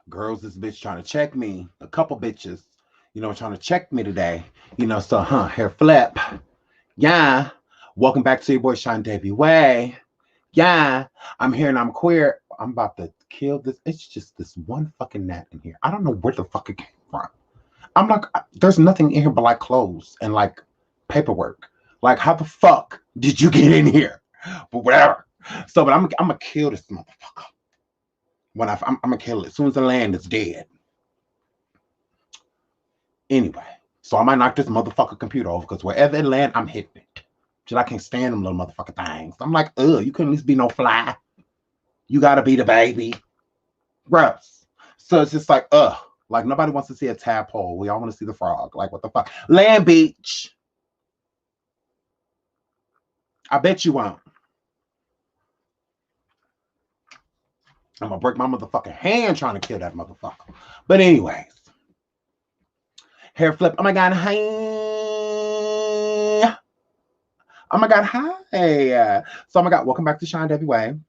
Girls, this bitch trying to check me. A couple bitches, trying to check me today. So, hair flip. Yeah. Welcome back to your boy SeanDavieWay. Yeah. I'm here and I'm queer. I'm about to kill this. It's just this one fucking gnat in here. I don't know where the fuck it came from. I'm like, there's nothing in here but like clothes and like paperwork. Like, how the fuck did you get in here? But whatever. So, but I'm gonna kill this motherfucker. I'm gonna kill it as soon as the land is dead. Anyway, so I might knock this motherfucker computer over because wherever it land, I'm hitting it. Shit, I can't stand them little motherfucking things. I'm like, you couldn't at least be no fly. You gotta be the baby. Gross. So it's just like, like nobody wants to see a tadpole. We all want to see the frog. Like, what the fuck? Land beach. I bet you won't. I'm gonna break my motherfucking hand trying to kill that motherfucker. But anyways. Hair flip. Oh my god, hi. Oh my god, hi. So, oh my god, welcome back to SeanDavieWay.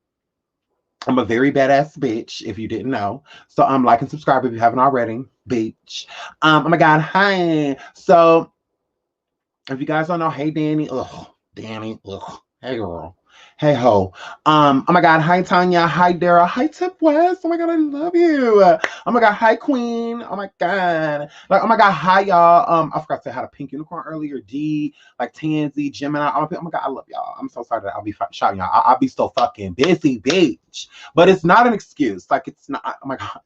I'm a very badass bitch, if you didn't know. So, like and subscribe if you haven't already, bitch. Oh my god, hi. So, if you guys don't know, hey Danny, Danny, hey girl. Hey ho. Oh my god, hi Tanya, hi Dara, hi Tip West. Oh my god, I love you. Oh my god, hi Queen. Oh my god. Like, oh my god, hi y'all. I forgot to say hi to Pink Unicorn earlier. D, like Tansy, Gemini. Oh my god, I love y'all. I'm so sorry that I'll be shouting y'all. I'll be so fucking busy, bitch. But it's not an excuse. Like, it's not. Oh my god.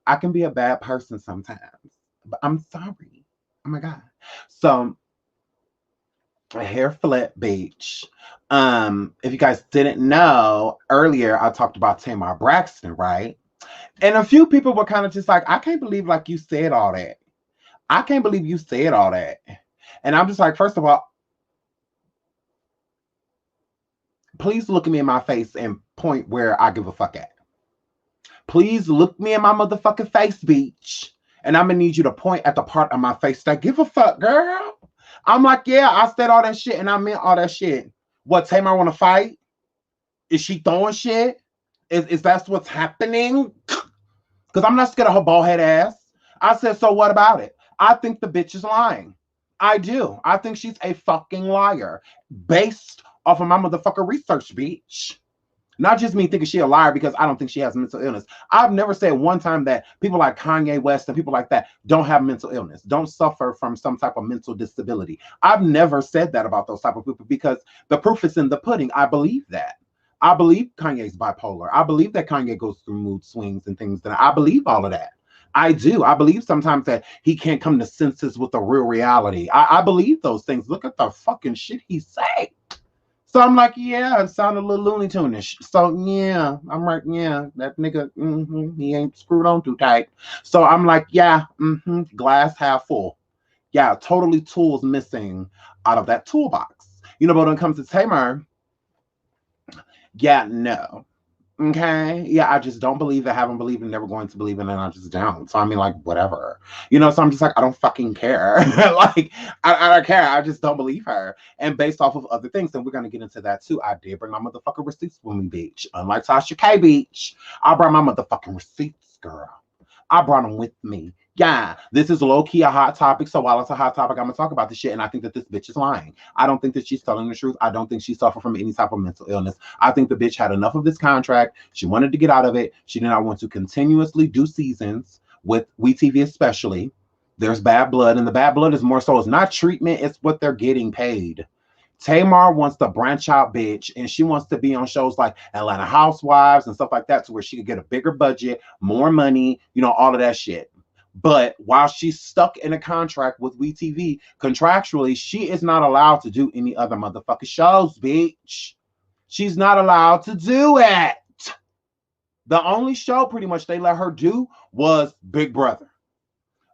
I can be a bad person sometimes. But I'm sorry. Oh my god. So, a hair flip, bitch. If you guys didn't know, earlier I talked about Tamar Braxton, right? And a few people were kind of just like, I can't believe like you said all that. I can't believe you said all that. And I'm just like, first of all, please look at me in my face and point where I give a fuck at. Please look me in my motherfucking face, bitch. And I'm gonna need you to point at the part of my face that give a fuck, girl. I'm like, yeah, I said all that shit and I meant all that shit. What, Tamar want to fight? Is she throwing shit? Is that what's happening? Because I'm not scared of her bald head ass. I said, so what about it? I think the bitch is lying. I do. I think she's a fucking liar based off of my motherfucker research, bitch. Not just me thinking she a liar because I don't think she has mental illness. I've never said one time that people like Kanye West and people like that don't have mental illness, don't suffer from some type of mental disability. I've never said that about those type of people because the proof is in the pudding. I believe that. I believe Kanye's bipolar. I believe that Kanye goes through mood swings and things. I believe all of that. I do. I believe sometimes that he can't come to senses with the real reality. I believe those things. Look at the fucking shit he say. So I'm like, yeah, it sounded a little Looney Tune-ish. So yeah, I'm like, yeah, that nigga, he ain't screwed on too tight. So I'm like, yeah, glass half full. Yeah, totally tools missing out of that toolbox. But when it comes to Tamar, yeah, no. Okay. Yeah, I just don't believe it, haven't believed, and never going to believe it, and I just don't. So I mean, like, whatever. So I'm just like, I don't fucking care. Like, I don't care. I just don't believe her. And based off of other things, and we're gonna get into that too. I did bring my motherfucking receipts with me, bitch. Unlike Tasha K, bitch. I brought my motherfucking receipts, girl. I brought them with me. Yeah, this is low-key a hot topic. So while it's a hot topic, I'm gonna talk about this shit. And I think that this bitch is lying. I don't think that she's telling the truth. I don't think she suffered from any type of mental illness. I think the bitch had enough of this contract. She wanted to get out of it. She did not want to continuously do seasons with WeTV especially. There's bad blood, and the bad blood is more so it's not treatment, it's what they're getting paid. Tamar wants to branch out, bitch, and she wants to be on shows like Atlanta Housewives and stuff like that to where she could get a bigger budget, more money, all of that shit. But while she's stuck in a contract with WeTV, contractually, she is not allowed to do any other motherfucking shows, bitch. She's not allowed to do it. The only show pretty much they let her do was Big Brother.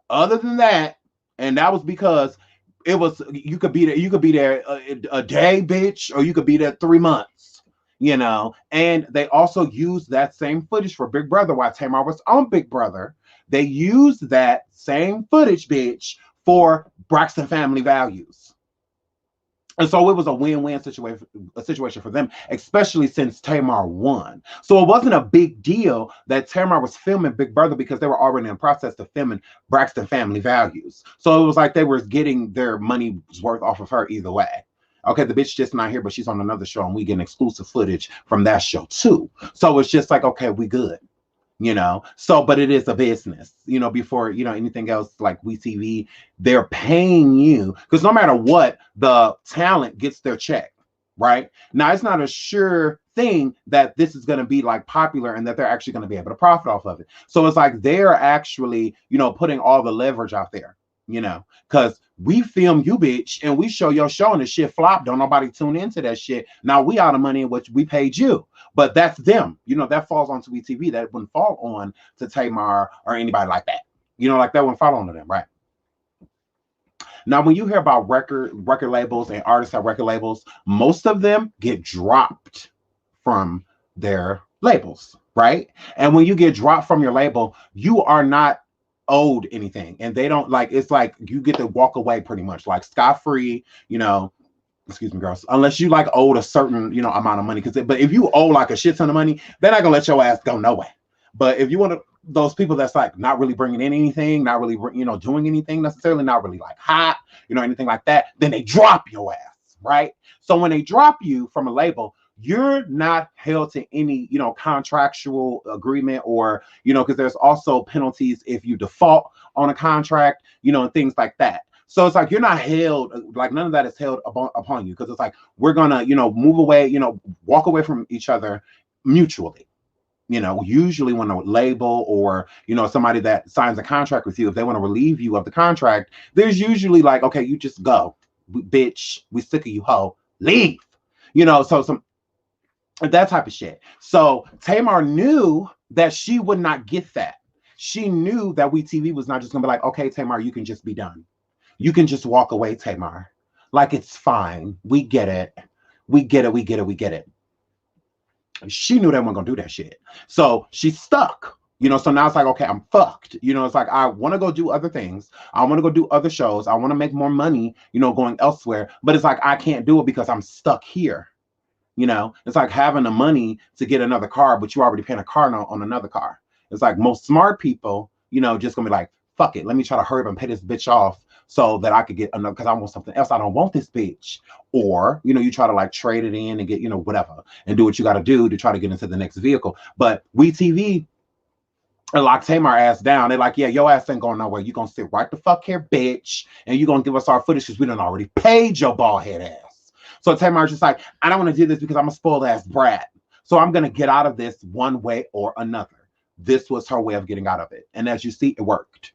Other than that, and that was because it was you could be there a day, bitch, or you could be there 3 months, and they also used that same footage for Big Brother while Tamar was on Big Brother. They used that same footage, bitch, for Braxton Family Values. And so it was a win-win situation for them, especially since Tamar won. So it wasn't a big deal that Tamar was filming Big Brother because they were already in the process of filming Braxton Family Values. So it was like they were getting their money's worth off of her either way. Okay, the bitch just not here, but she's on another show, and we get exclusive footage from that show too. So it's just like, okay, we good. So but it is a business, before anything else. Like WeTV, they're paying you because no matter what, the talent gets their check. Right now, it's not a sure thing that this is going to be like popular and that they're actually going to be able to profit off of it. So it's like they're actually putting all the leverage out there, because we film you, bitch, and we show your show and the shit flop. Don't nobody tune into that shit. Now we out of money in which we paid you. But that's them, that falls onto WeTV. That wouldn't fall on to Tamar or anybody like that. Like that wouldn't fall onto them, right? Now, when you hear about record labels and artists at record labels, most of them get dropped from their labels, right? And when you get dropped from your label, you are not owed anything, and they don't it's like you get to walk away pretty much like scot-free, excuse me, girls, unless you owed a certain amount of money. But if you owe like a shit ton of money, they're not gonna let your ass go nowhere. But if you want those people that's not really bringing in anything, not really doing anything necessarily, not really hot, anything like that, then they drop your ass, right? So when they drop you from a label, you're not held to any contractual agreement, or because there's also penalties if you default on a contract, and things like that. So it's like you're not held, none of that is held upon you, because it's like we're gonna move away, walk away from each other mutually. Usually when a label or somebody that signs a contract with you, if they want to relieve you of the contract, there's usually okay, you just go, bitch, we sick of you, hoe, leave. So some that type of shit. So Tamar knew that she would not get that. She knew that WeTV was not just gonna be like, okay, Tamar, you can just be done. You can just walk away, Tamar. It's fine. We get it. We get it. We get it. We get it. She knew they weren't gonna do that shit. So she's stuck. So now it's like, okay, I'm fucked. It's like I want to go do other things. I want to go do other shows. I want to make more money, going elsewhere. But it's like I can't do it because I'm stuck here. It's like having the money to get another car, but you already paying a car note on another car. It's like most smart people, just gonna be like, fuck it, let me try to hurry up and pay this bitch off so that I could get another, because I want something else. I don't want this bitch. Or, you try to trade it in and get, whatever, and do what you got to do to try to get into the next vehicle. But WeTV lock Tamar ass down. They're like, yeah, your ass ain't going nowhere. You gonna sit right the fuck here, bitch, and you gonna give us our footage because we done already paid your bald head ass. So Tamar's just like, I don't want to do this because I'm a spoiled ass brat. So I'm gonna get out of this one way or another. This was her way of getting out of it. And as you see, it worked.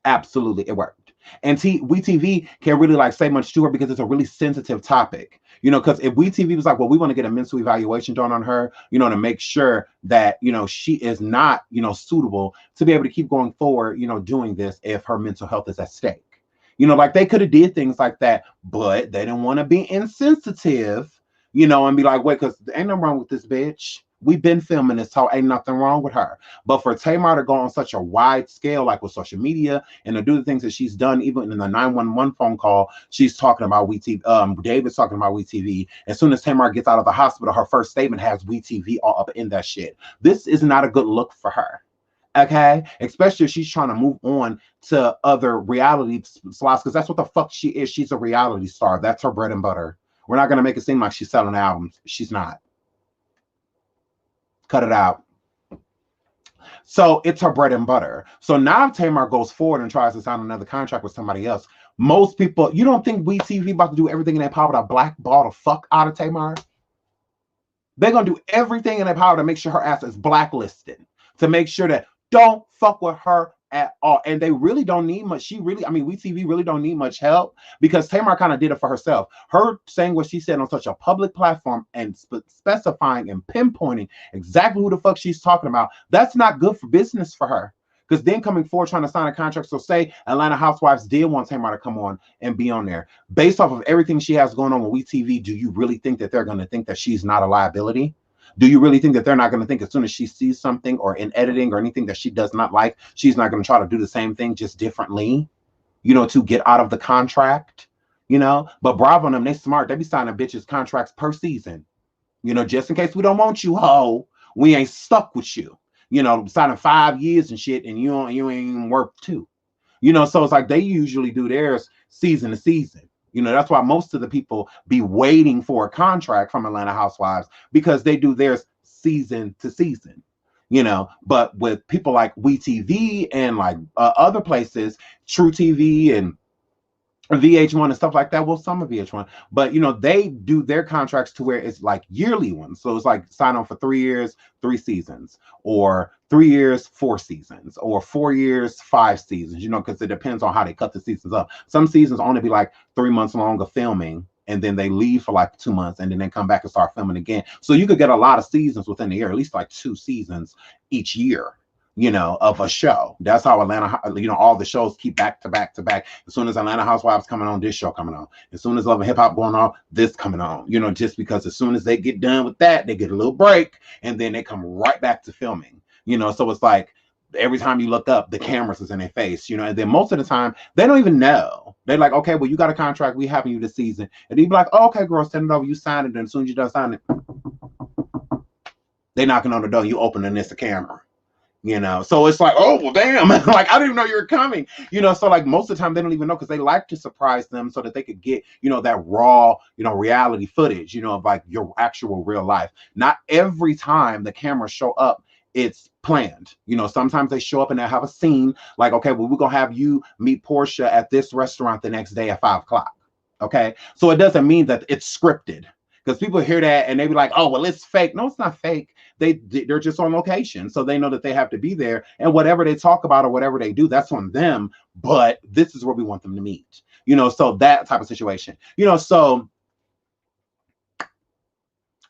Absolutely, it worked. And WeTV can't really say much to her because it's a really sensitive topic, because if WeTV was like, well, we want to get a mental evaluation done on her, to make sure that, she is not, suitable to be able to keep going forward, doing this if her mental health is at stake. They could have did things like that, but they didn't want to be insensitive, and be like, wait, because there ain't nothing wrong with this bitch. We've been filming this, so ain't nothing wrong with her. But for Tamar to go on such a wide scale, with social media, and to do the things that she's done, even in the 911 phone call, she's talking about WeTV. David's talking about WeTV. As soon as Tamar gets out of the hospital, her first statement has WeTV all up in that shit. This is not a good look for her. Okay, especially if she's trying to move on to other reality slots, because that's what the fuck she is. She's a reality star. That's her bread and butter. We're not gonna make it seem like she's selling albums. She's not. Cut it out. So it's her bread and butter. So now if Tamar goes forward and tries to sign another contract with somebody else, most people, you don't think WeTV about to do everything in their power to blackball the fuck out of Tamar? They're gonna do everything in their power to make sure her ass is blacklisted, to make sure that don't fuck with her at all. And they really don't need much. WeTV really don't need much help, because Tamar kind of did it for herself. Her saying what she said on such a public platform and specifying and pinpointing exactly who the fuck she's talking about, that's not good for business for her. Because then coming forward trying to sign a contract, so say Atlanta Housewives did want Tamar to come on and be on there. Based off of everything she has going on with WeTV, do you really think that they're going to think that she's not a liability? Do you really think that they're not going to think as soon as she sees something or in editing or anything that she does not like, she's not going to try to do the same thing just differently, to get out of the contract, But Bravo and them, they smart. They be signing bitches contracts per season, just in case we don't want you, ho. We ain't stuck with you, signing 5 years and shit, and you ain't even worth 2. So it's like they usually do theirs season to season. That's why most of the people be waiting for a contract from Atlanta Housewives, because they do theirs season to season. But with people like WeTV and like other places, True TV and VH1 and stuff like that. Well, some of VH1, but they do their contracts to where it's like yearly ones. So it's like sign on for 3 years, 3 seasons, or 3 years, 4 seasons, or 4 years, 5 seasons, because it depends on how they cut the seasons up. Some seasons only be like 3 months long of filming, and then they leave for like 2 months, and then they come back and start filming again. So you could get a lot of seasons within the year, at least like 2 seasons each year. Of a show. That's how Atlanta, all the shows keep back to back to back. As soon as Atlanta Housewives coming on, this show coming on. As soon as Love and Hip Hop going on, this coming on. Just because as soon as they get done with that, they get a little break, and then they come right back to filming. So it's like every time you look up, the cameras is in their face, and then most of the time they don't even know. They're like, okay, well, you got a contract, we having you this season, and they'd be like, oh, okay, girl, send it over, you sign it, and as soon as you done signing it, they knocking on the door, you open and it's a camera. So it's like, oh, well, damn, like, I didn't even know you were coming, so like most of the time they don't even know, because they like to surprise them so that they could get, that raw, reality footage, of like your actual real life. Not every time the cameras show up, it's planned. Sometimes they show up and they have a scene like, okay, well, we're going to have you meet Portia at this restaurant the next day at 5 o'clock. Okay. So it doesn't mean that it's scripted, because people hear that and they be like, oh, well, it's fake. No, it's not fake. They're just on location. So they know that they have to be there, and whatever they talk about or whatever they do, that's on them. But this is where we want them to meet, so that type of situation, so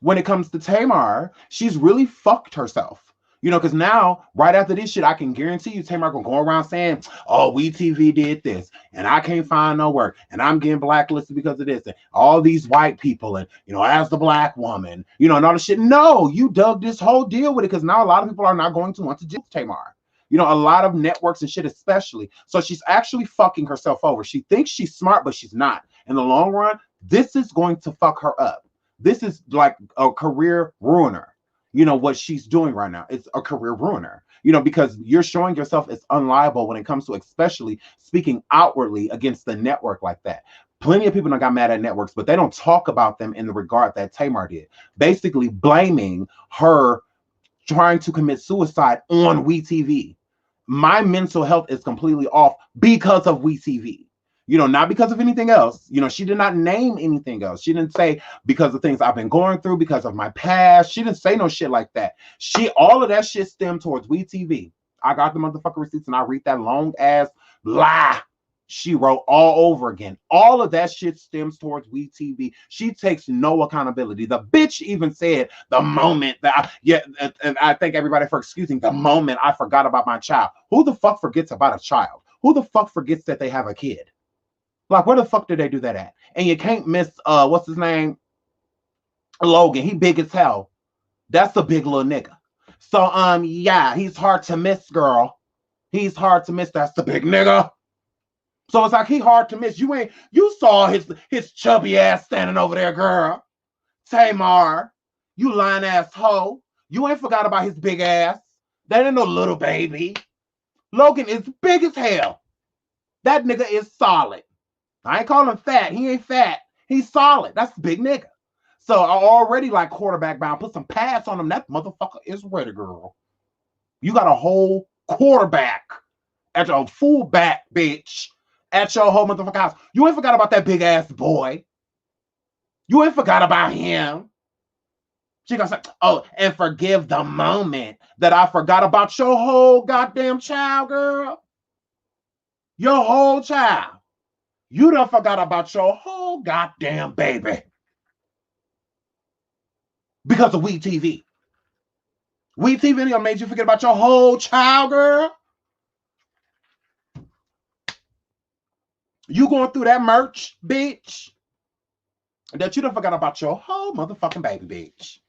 when it comes to Tamar, she's really fucked herself. Because now, right after this shit, I can guarantee you Tamar gonna go around saying, oh, WeTV did this, and I can't find no work, and I'm getting blacklisted because of this, and all these white people, and, as the black woman, and all the shit. No, you dug this whole deal with it, because now a lot of people are not going to want to do Tamar. A lot of networks and shit especially. So she's actually fucking herself over. She thinks she's smart, but she's not. In the long run, this is going to fuck her up. This is like a career ruiner. What she's doing right now, it's a career ruiner, because you're showing yourself as unliable when it comes to especially speaking outwardly against the network like that. Plenty of people got mad at networks, but they don't talk about them in the regard that Tamar did, basically blaming her trying to commit suicide on WeTV. My mental health is completely off because of WeTV. Not because of anything else. She did not name anything else. She didn't say because of things I've been going through, because of my past. She didn't say no shit like that. All of that shit stemmed towards WeTV. I got the motherfucking receipts, and I read that long ass lie she wrote all over again. All of that shit stems towards WeTV. She takes no accountability. The bitch even said the moment that and I thank everybody for excusing the moment I forgot about my child. Who the fuck forgets about a child? Who the fuck forgets that they have a kid? Like, where the fuck did they do that at? And you can't miss, what's his name? Logan. He big as hell. That's a big little nigga. So, yeah, he's hard to miss, girl. He's hard to miss. That's the big nigga. So it's like he hard to miss. You saw his chubby ass standing over there, girl. Tamar, you lying ass hoe. You ain't forgot about his big ass. That ain't no little baby. Logan is big as hell. That nigga is solid. I ain't calling him fat. He ain't fat. He's solid. That's a big nigga. So I already like quarterback bound. Put some pads on him. That motherfucker is ready, girl. You got a whole quarterback at your fullback, bitch, at your whole motherfucking house. You ain't forgot about that big ass boy. You ain't forgot about him. She gonna say, oh, and forgive the moment that I forgot about your whole goddamn child, girl. Your whole child. You done forgot about your whole goddamn baby. Because of WeTV. WeTV made you forget about your whole child, girl. You going through that merch, bitch, that you done forgot about your whole motherfucking baby, bitch.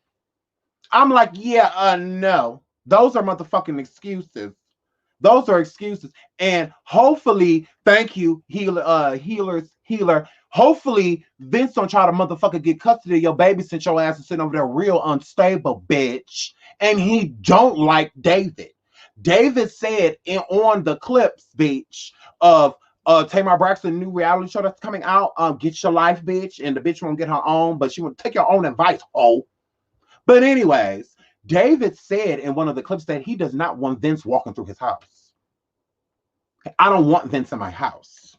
I'm like, yeah, no. Those are motherfucking excuses. Those are excuses. And hopefully, thank you, healer. Hopefully, Vince don't try to motherfucker get custody of your baby since your ass is sitting over there real unstable, bitch. And he don't like David. David said on the clips, bitch, of Tamar Braxton new reality show that's coming out, Get Your Life, bitch, and the bitch won't get her own, but she will take your own advice, ho. But anyways, David said in one of the clips that he does not want Vince walking through his house. I don't want Vince in my house.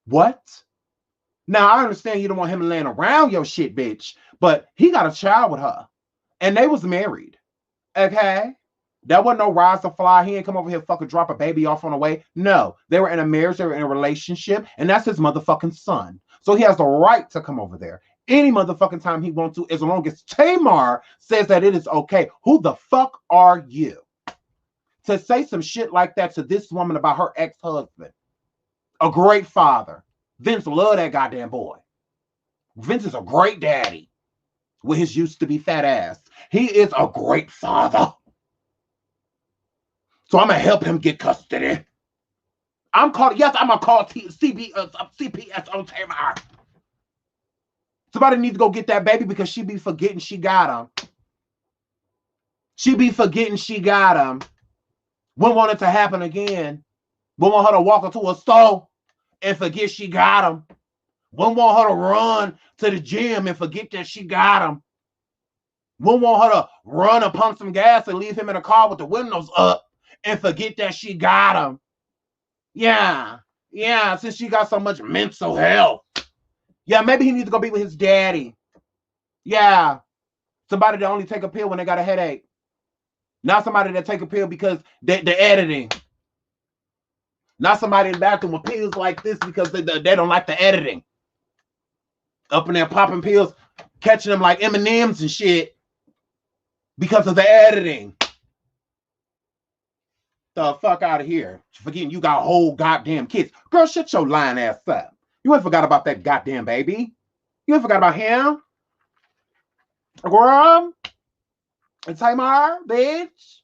What? Now, I understand you don't want him laying around your shit, bitch, but he got a child with her, and they was married, okay? That wasn't no rise to fly. He ain't come over here fucking drop a baby off on the way. No, they were in a marriage, they were in a relationship, and that's his motherfucking son. So he has the right to come over there any motherfucking time he wants to, as long as Tamar says that it is okay. Who the fuck are you to say some shit like that to this woman about her ex-husband? A great father. Vince loved that goddamn boy. Vince is a great daddy with his used to be fat ass. He is a great father. So I'm gonna help him get custody. I'm gonna call CPS on Tamar. Somebody needs to go get that baby because she be forgetting she got him. She be forgetting she got him. Wouldn't want it to happen again. Wouldn't want her to walk into a store and forget she got him. Wouldn't want her to run to the gym and forget that she got him. Wouldn't want her to run and pump some gas and leave him in a car with the windows up and forget that she got him. Yeah, since she got so much mental health. Yeah, maybe he needs to go be with his daddy. Yeah, somebody that only take a pill when they got a headache. Not somebody that take a pill because they're editing. Not somebody in the bathroom with pills like this because they don't like the editing. Up in there popping pills, catching them like M&Ms and shit because of the editing. The fuck out of here. Forgetting you got whole goddamn kids. Girl, shut your lying ass up. You ain't forgot about that goddamn baby. You ain't forgot about him. Girl. And Tamar, bitch.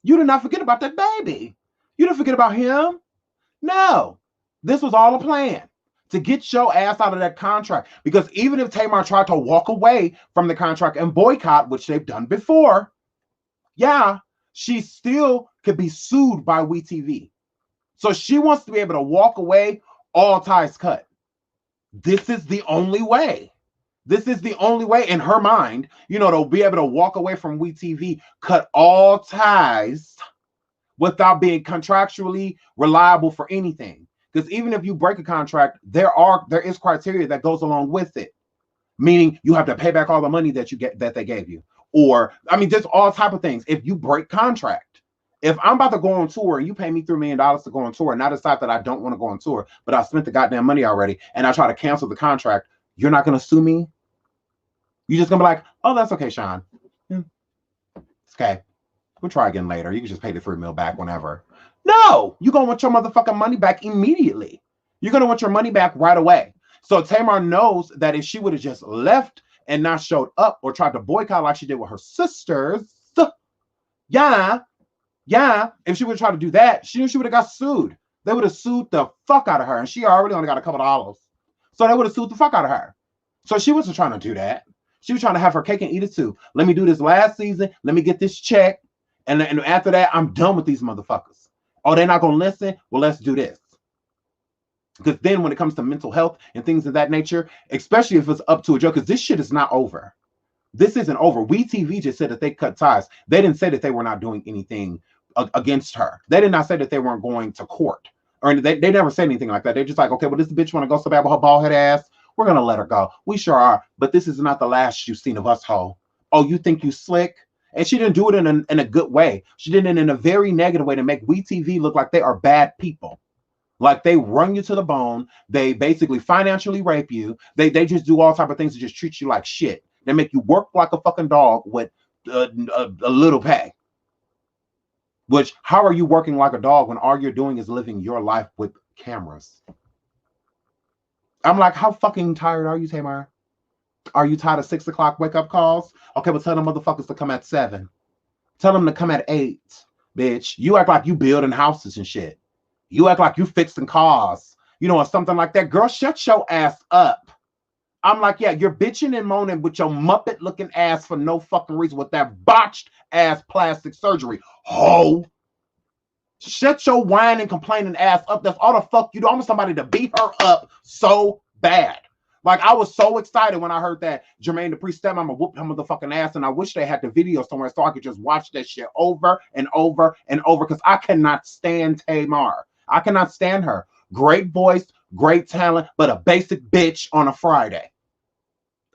You did not forget about that baby. You didn't forget about him. No. This was all a plan to get your ass out of that contract. Because even if Tamar tried to walk away from the contract and boycott, which they've done before, yeah, she still could be sued by WeTV. So she wants to be able to walk away, all ties cut. This is the only way. This is the only way in her mind, to be able to walk away from WeTV, cut all ties without being contractually reliable for anything. Because even if you break a contract, there is criteria that goes along with it. Meaning you have to pay back all the money that they gave you. Or, there's all type of things. If you break contract, if I'm about to go on tour and you pay me $3 million to go on tour and I decide that I don't want to go on tour, but I spent the goddamn money already and I try to cancel the contract, you're not going to sue me? You're just going to be like, oh, that's okay, Sean. It's okay. We'll try again later. You can just pay the $3 million back whenever. No, you're going to want your motherfucking money back immediately. You're going to want your money back right away. So Tamar knows that if she would have just left and not showed up or tried to boycott like she did with her sisters, if she would have tried to do that, she would have got sued. They would have sued the fuck out of her, and she already only got a couple of dollars. So they would have sued the fuck out of her. So she wasn't trying to do that. She was trying to have her cake and eat it too. Let me do this last season. Let me get this check. And after that, I'm done with these motherfuckers. Oh, they're not going to listen? Well, let's do this. Because then when it comes to mental health and things of that nature, especially if it's up to a joke, because this shit is not over. This isn't over. WeTV just said that they cut ties. They didn't say that they were not doing anything against her. They did not say that they weren't going to court. Or they never said anything like that. They're just like, okay, well, this bitch want to go so bad with her bald head ass. We're going to let her go. We sure are. But this is not the last you've seen of us, ho. Oh, you think you slick? And she didn't do it in a good way. She did it in a very negative way to make WeTV look like they are bad people. Like they run you to the bone. They basically financially rape you. They just do all type of things to just treat you like shit. They make you work like a fucking dog with a little pay. Which, how are you working like a dog when all you're doing is living your life with cameras? I'm like, how fucking tired are you, Tamar? Are you tired of 6 o'clock wake up calls? Okay, well, tell them motherfuckers to come at 7. Tell them to come at 8, bitch. You act like you building houses and shit. You act like you fixing cars, you know, or something like that. Girl, shut your ass up. I'm like, yeah, you're bitching and moaning with your Muppet looking ass for no fucking reason with that botched ass plastic surgery. Ho! Shut your whining and complaining ass up. That's all the fuck you do. I want somebody to beat her up so bad. Like, I was so excited when I heard that Jermaine Dupri stepmama whooped her motherfucking ass, and I wish they had the video somewhere so I could just watch that shit over and over and over, because I cannot stand Tamar. I cannot stand her. Great voice, great talent, but a basic bitch on a Friday.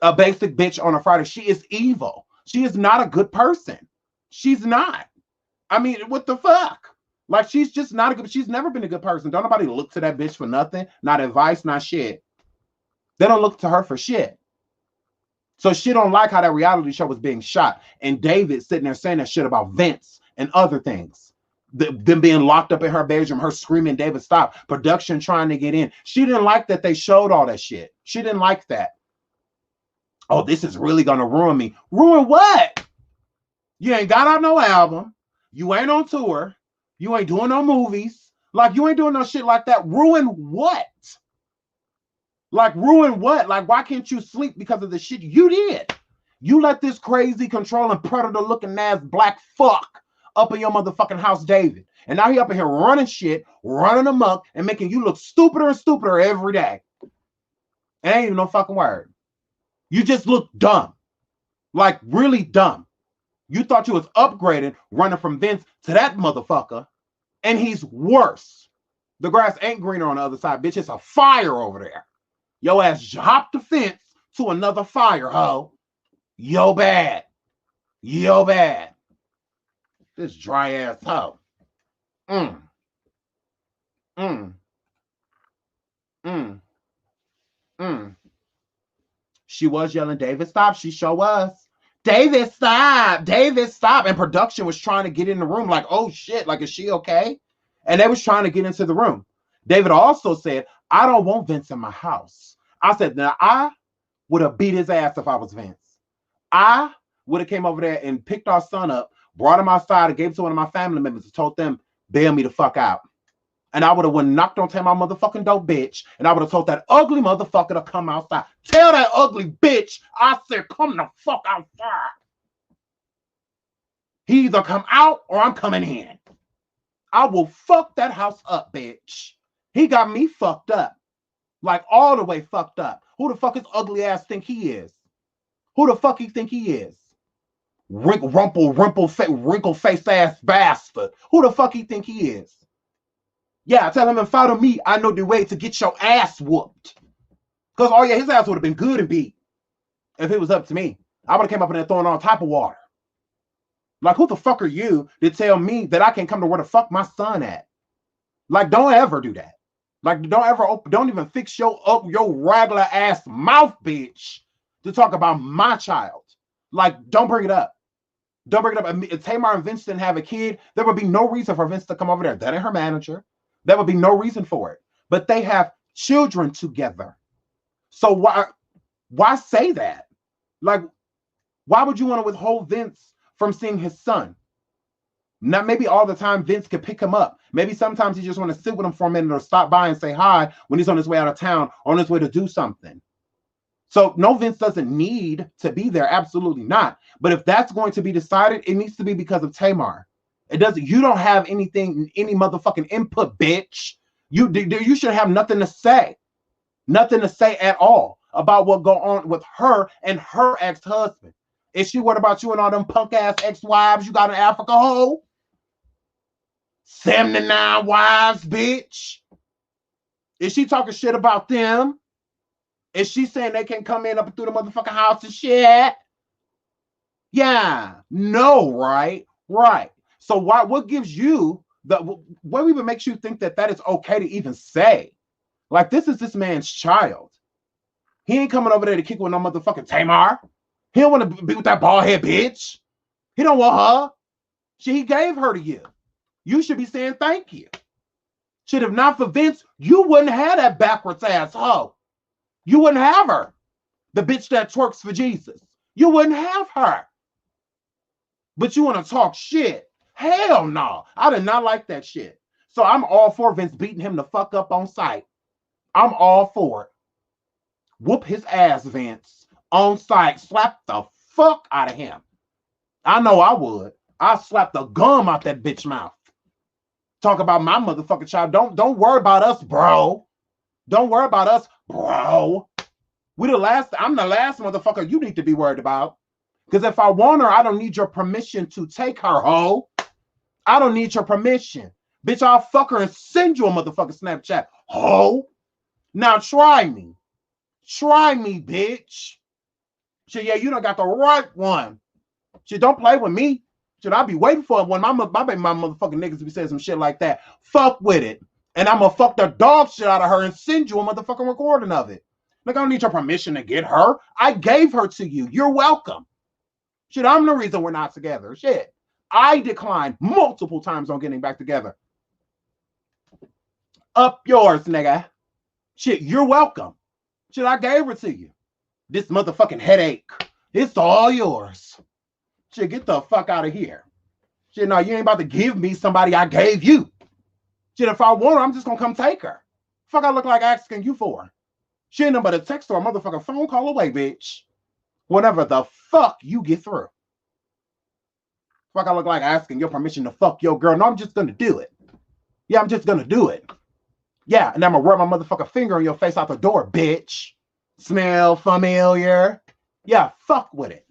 A basic bitch on a Friday. She is evil. She is not a good person. She's not. I mean, what the fuck? Like, she's just not a good, she's never been a good person. Don't nobody look to that bitch for nothing. Not advice, not shit. They don't look to her for shit. So she don't like how that reality show was being shot. And David sitting there saying that shit about Vince and other things. Them being locked up in her bedroom, her screaming, David, stop. Production trying to get in. She didn't like that they showed all that shit. She didn't like that. Oh, this is really going to ruin me. Ruin what? You ain't got out no album. You ain't on tour. You ain't doing no movies. Like, you ain't doing no shit like that. Ruin what? Like, ruin what? Like, why can't you sleep because of the shit you did? You let this crazy, controlling, predator-looking ass black fuck up in your motherfucking house, David. And now he up in here running shit, running amok, and making you look stupider and stupider every day. It ain't even no fucking word. You just look dumb. Like, really dumb. You thought you was upgrading, running from Vince to that motherfucker, and he's worse. The grass ain't greener on the other side, bitch. It's a fire over there. Yo ass hopped the fence to another fire, ho. Yo bad. Yo bad. This dry ass hoe. Mm. She was yelling, David, stop. She sure was. David, stop. David, stop. And production was trying to get in the room like, oh shit, like, is she okay? And they was trying to get into the room. David also said, I don't want Vince in my house. I said, now I would have beat his ass if I was Vince. I would have came over there and picked our son up, brought him outside and gave it to one of my family members and told them, bail me the fuck out. And I would have knocked on my motherfucking door, bitch. And I would have told that ugly motherfucker to come outside. Tell that ugly bitch I said, come the fuck outside. He either come out or I'm coming in. I will fuck that house up, bitch. He got me fucked up. Like, all the way fucked up. Who the fuck his ugly ass think he is? Who the fuck he think he is? Wrinkle face ass bastard. Who the fuck he think he is? Yeah, tell him and follow me. I know the way to get your ass whooped. Because, oh yeah, his ass would have been good and beat. If it was up to me. I would have came up in there throwing all type of water. Like, who the fuck are you to tell me that I can't come to where the fuck my son at? Like, don't ever do that. Like, don't even fix your regular ass mouth, bitch, to talk about my child. Like, don't bring it up. Don't bring it up. If Tamar and Vince didn't have a kid, there would be no reason for Vince to come over there. That ain't her manager. There would be no reason for it. But they have children together. So why say that? Like, why would you want to withhold Vince from seeing his son? Not maybe all the time Vince could pick him up. Maybe sometimes he just want to sit with him for a minute or stop by and say hi when he's on his way out of town, on his way to do something. So no, Vince doesn't need to be there. Absolutely not. But if that's going to be decided, it needs to be because of Tamar. It doesn't. You don't have any motherfucking input, bitch. You should have nothing to say. Nothing to say at all about what go on with her and her ex-husband. Is she worried about you and all them punk ass ex-wives you got in Africa, ho? 79 wives, bitch. Is she talking shit about them? Is she saying they can come in up through the motherfucking house and shit? Yeah. No, right? Right. So what gives you what even makes you think that is okay to even say? Like, this is this man's child. He ain't coming over there to kick with no motherfucking Tamar. He don't want to be with that bald head bitch. He don't want her. He gave her to you. You should be saying thank you. Should have not for Vince, you wouldn't have that backwards ass hoe. You wouldn't have her. The bitch that twerks for Jesus. You wouldn't have her. But you want to talk shit. Hell no. I did not like that shit. So I'm all for Vince beating him the fuck up on sight. I'm all for it. Whoop his ass, Vince. On sight. Slap the fuck out of him. I know I would. I'll slap the gum out that bitch mouth. Talk about my motherfucking child. Don't worry about us, bro. Don't worry about us, bro. I'm the last motherfucker you need to be worried about. Because if I want her, I don't need your permission to take her, ho. I don't need your permission. Bitch, I'll fuck her and send you a motherfucking Snapchat, ho. Now try me. Try me, bitch. Shit, yeah, you done got the right one. Shit, don't play with me. Shit, I'll be waiting for it when my motherfucking niggas be saying some shit like that. Fuck with it. And I'm gonna fuck the dog shit out of her and send you a motherfucking recording of it. Like, I don't need your permission to get her. I gave her to you. You're welcome. Shit, I'm the reason we're not together. Shit. I declined multiple times on getting back together. Up yours, nigga. Shit, you're welcome. Shit, I gave her to you. This motherfucking headache. It's all yours. Shit, get the fuck out of here. Shit, no, you ain't about to give me somebody I gave you. Shit, if I want her, I'm just gonna come take her. Fuck I look like asking you for. She ain't nothing but a text or a motherfucking phone call away, bitch. Whatever the fuck you get through. Fuck I look like asking your permission to fuck your girl. No, I'm just gonna do it. Yeah, I'm just gonna do it. Yeah, and I'm gonna rub my motherfucking finger in your face out the door, bitch. Smell familiar? Yeah, fuck with it.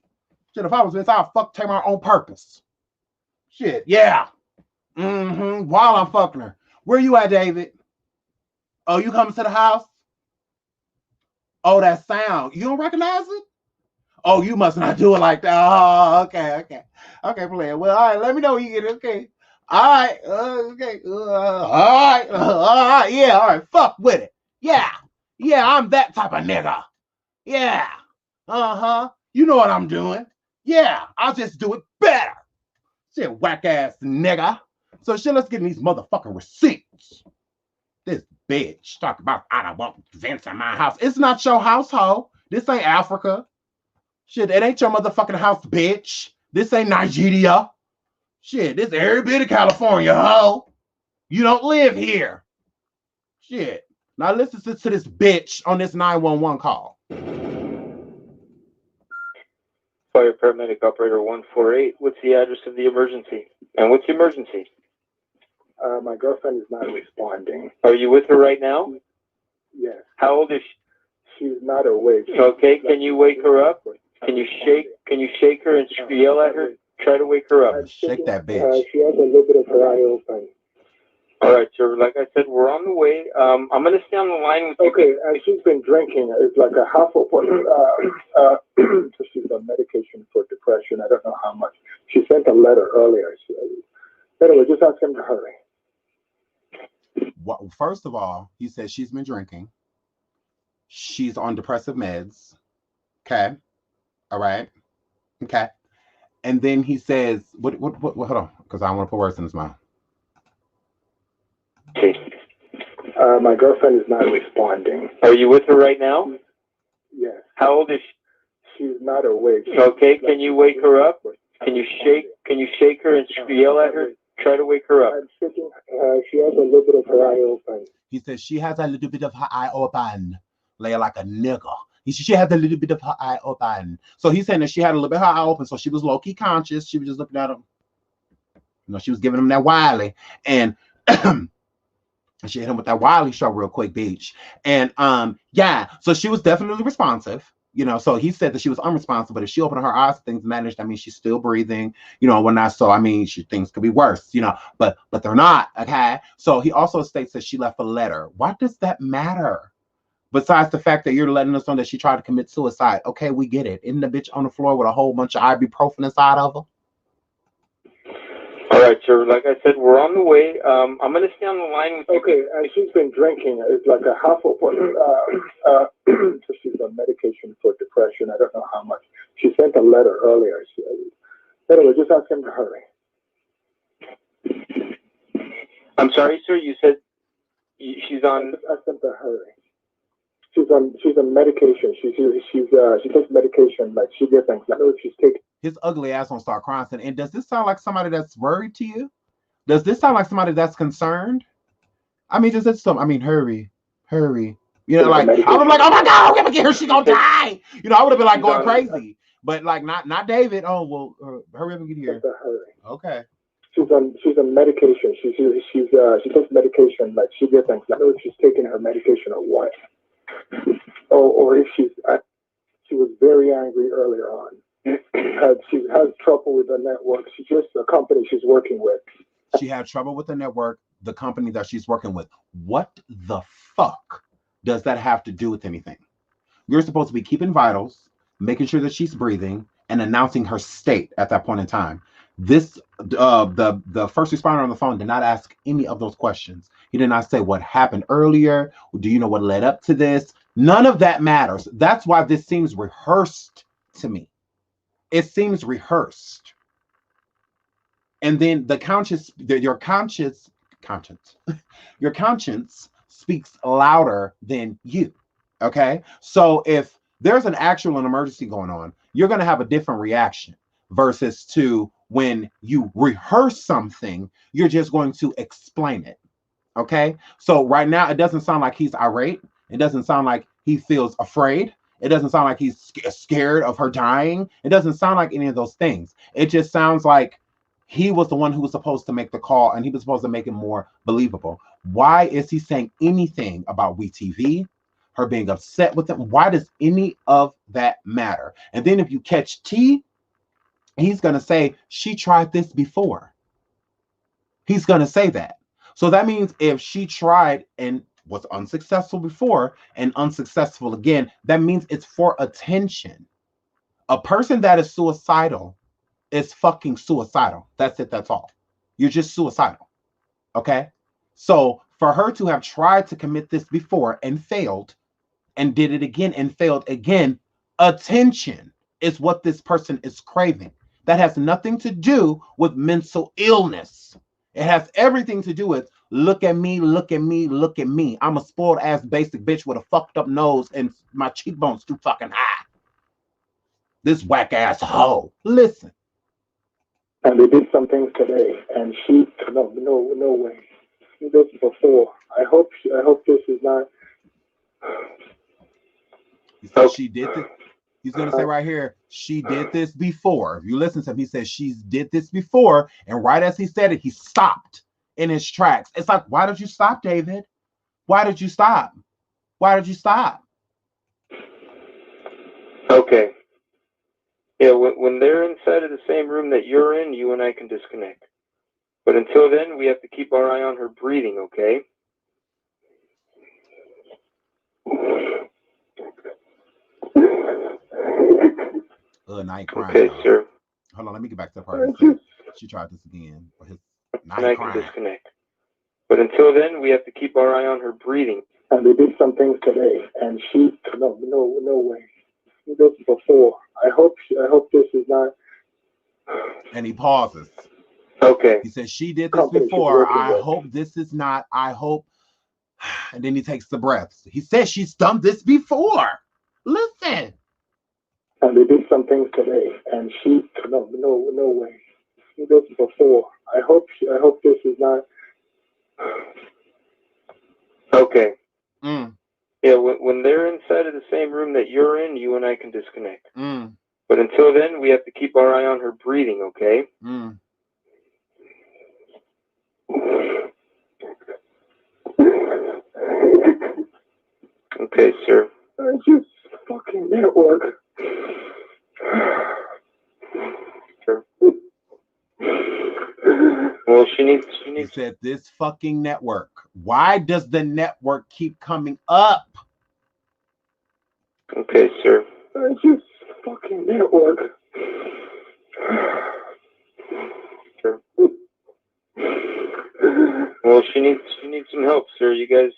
Shit, if I was Vince, I'd fuck Tamar on purpose. Shit, yeah. While I'm fucking her. Where you at, David? Oh, you coming to the house? Oh, that sound. You don't recognize it? Oh, you must not do it like that. Oh, okay. Okay, player. Well, all right, let me know when you get it. Okay. All right. Okay. All right. Yeah, all right. Fuck with it. Yeah, I'm that type of nigga. Yeah. You know what I'm doing. Yeah, I'll just do it better. Shit, whack ass nigga. So shit, let's get these motherfucking receipts. This bitch talk about I don't want Vince in my house. It's not your household. This ain't Africa. Shit, it ain't your motherfucking house, bitch. This ain't Nigeria. Shit, this every bit of California, ho. You don't live here. Shit. Now listen to this bitch on this 911 call. Fire paramedic operator 148. What's the address of the emergency? And what's the emergency? My girlfriend is not responding. Are you with her right now? Yes. How old is she? She's not awake. Okay, can you wake her up? Can you shake her and yell at her? Try to wake her up. Shake that bitch. She has a little bit of her eye open. All right, sir. Like I said, we're on the way. I'm going to stay on the line with you. Okay, she's been drinking. It's like a half open. She's on medication for depression. I don't know how much. She sent a letter earlier. Anyway, just ask him to hurry. Well, first of all, he says she's been drinking. She's on depressive meds. Okay. All right. Okay. And then he says, what hold on, because I don't want to put words in his mouth. My girlfriend is not responding. Are you with her right now? Yes. How old is she? She's not awake. Okay, can you wake her up? Can you shake her and yell at her? Try to wake her up. I'm shaking. She has a little bit of her eye open. He says she has a little bit of her eye open. Lay like a nigga. She has a little bit of her eye open. So he's saying that she had a little bit of her eye open. So she was low-key conscious. She was just looking at him. You know, she was giving him that Wiley. And she hit him with that Wiley show real quick, bitch. And yeah, so she was definitely responsive. You know, so he said that she was unresponsive, but if she opened her eyes to things managed, I mean, she's still breathing, you know, whatnot. So, I mean, things could be worse, you know, but they're not, okay? So he also states that she left a letter. Why does that matter? Besides the fact that you're letting us know that she tried to commit suicide. Okay, we get it. Isn't the bitch on the floor with a whole bunch of ibuprofen inside of her? All right, sir. Like I said, we're on the way. I'm going to stay on the line with you. Okay, she's been drinking. It's like a half open. She's on medication for depression. I don't know how much. She sent a letter earlier. Anyway, just ask him to hurry. I'm sorry, sir. You said she's on. Just ask him to hurry. She's on medication. She takes medication. Like she gets anxiety. I don't know if she's taking. His ugly ass won't start crying. And does this sound like somebody that's worried to you? Does this sound like somebody that's concerned? I mean, just it's some. I mean, hurry. You know, like I would be like, oh my god, we're gonna get her. She's gonna die. You know, I would have been like going crazy. But like not David. Oh well, hurry up and get here. Okay. She's on medication. She takes medication. Like she gets anxiety. I don't know if she's taking her medication or what. Or if she was very angry earlier on. She has trouble with the network. She's just a company she's working with. She had trouble with the network, the company that she's working with. What the fuck does that have to do with anything? You're supposed to be keeping vitals, making sure that she's breathing, and announcing her state at that point in time. This the first responder on the phone did not ask any of those questions. He did not say what happened earlier. Do you know what led up to this? None of that matters. That's why this seems rehearsed to me. It seems rehearsed. And then your conscience speaks louder than you. Okay? So if there's an actual emergency going on, you're going to have a different reaction versus to when you rehearse something, you're just going to explain it. Okay? So right now, it doesn't sound like he's irate. It doesn't sound like he feels afraid. It doesn't sound like he's scared of her dying. It doesn't sound like any of those things. It just sounds like he was the one who was supposed to make the call and he was supposed to make it more believable. Why is he saying anything about WeTV, her being upset with him? Why does any of that matter? And then if you catch T, he's going to say, she tried this before. He's going to say that. So that means if she tried and was unsuccessful before and unsuccessful again, that means it's for attention. A person that is suicidal is fucking suicidal. That's it. That's all. You're just suicidal. Okay? So for her to have tried to commit this before and failed and did it again and failed again, attention is what this person is craving. That has nothing to do with mental illness. It has everything to do with look at me, look at me, look at me. I'm a spoiled ass basic bitch with a fucked up nose and my cheekbones too fucking high. This whack ass hoe. Listen. And they did some things today, and she no way. This before. I hope this is not. He said she did this. He's going to say right here, she did this before. If you listen to him, he says she did this before. And right as he said it, he stopped in his tracks. It's like, why did you stop, David? Why did you stop? Why did you stop? Okay. Yeah, when they're inside of the same room that you're in, you and I can disconnect. But until then, we have to keep our eye on her breathing, okay? Night crying. Okay, sir. Hold on, let me get back to the part. She tried this again. His night I crying. can disconnect. But until then, we have to keep our eye on her breathing. And they did some things today, and she no way. This before. I hope this is not. And he pauses. Okay. He says she did this before. I hope this is not. I hope. And then he takes the breaths. He says she's done this before. Listen. And they did some things today, and she no way. This before. I hope this is not. Okay. Yeah, when they're inside of the same room that you're in, you and I can disconnect. But until then, we have to keep our eye on her breathing, okay? Okay, sir. Just fucking network. Sure. Well, she needs. He said this fucking network. Why does the network keep coming up? Okay, sir. Just fucking network. Sure. Well, she needs some help, sir. You guys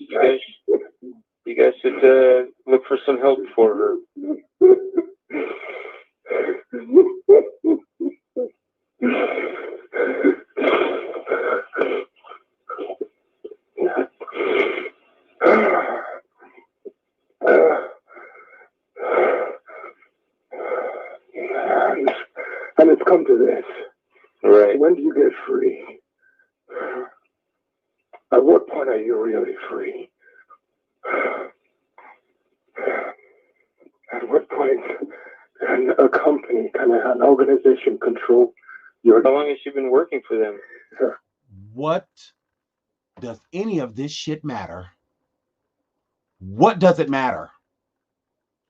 should look for some help for her. come to this. Right. When do you get free? At what point are you really free? At what point can a company, can an organization control your... How long has she been working for them? What does any of this shit matter? What does it matter?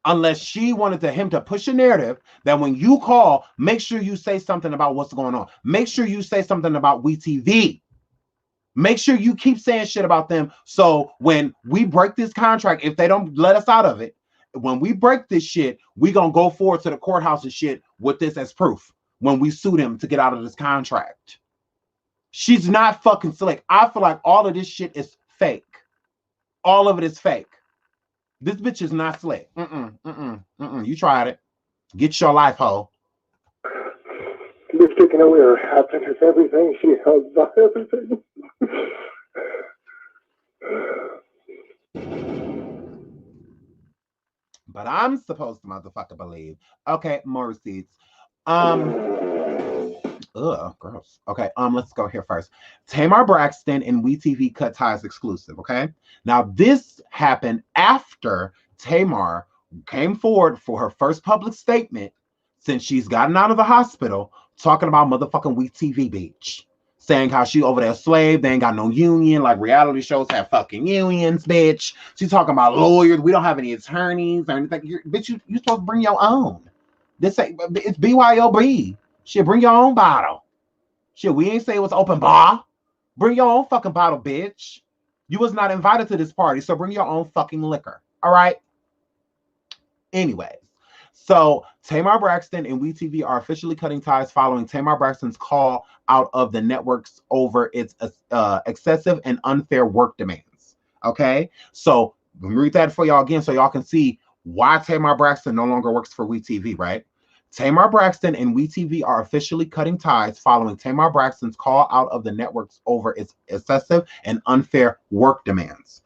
Unless she wanted him to push a narrative that when you call, make sure you say something about what's going on. Make sure you say something about WeTV. Make sure you keep saying shit about them. So when we break this contract, if they don't let us out of it, when we break this shit, we gonna go forward to the courthouse and shit with this as proof when we sue them to get out of this contract. She's not fucking slick. I feel like all of this shit is fake. All of it is fake. This bitch is not slick. You tried it. Get your life, ho. You're taking away her happiness, everything. She has everything. But I'm supposed to motherfucker believe. Okay, more receipts. Gross. Okay, let's go here first. Tamar Braxton and WeTV cut ties exclusive, okay? Now, this happened after Tamar came forward for her first public statement since she's gotten out of the hospital, talking about motherfucking WeTV, bitch. Saying how she over there slave, they ain't got no union, like reality shows have fucking unions, bitch. She's talking about lawyers, we don't have any attorneys or anything. Bitch, you supposed to bring your own. This ain't, it's BYOB. Shit, bring your own bottle. Shit, we ain't say it was open bar. Bring your own fucking bottle, bitch. You was not invited to this party, so bring your own fucking liquor. All right? Anyways, so Tamar Braxton and WeTV are officially cutting ties following Tamar Braxton's call out of the networks over its excessive and unfair work demands. Okay? So let me read that for y'all again so y'all can see why Tamar Braxton no longer works for WeTV, right? Tamar Braxton and WeTV are officially cutting ties following Tamar Braxton's call out of the networks over its excessive and unfair work demands.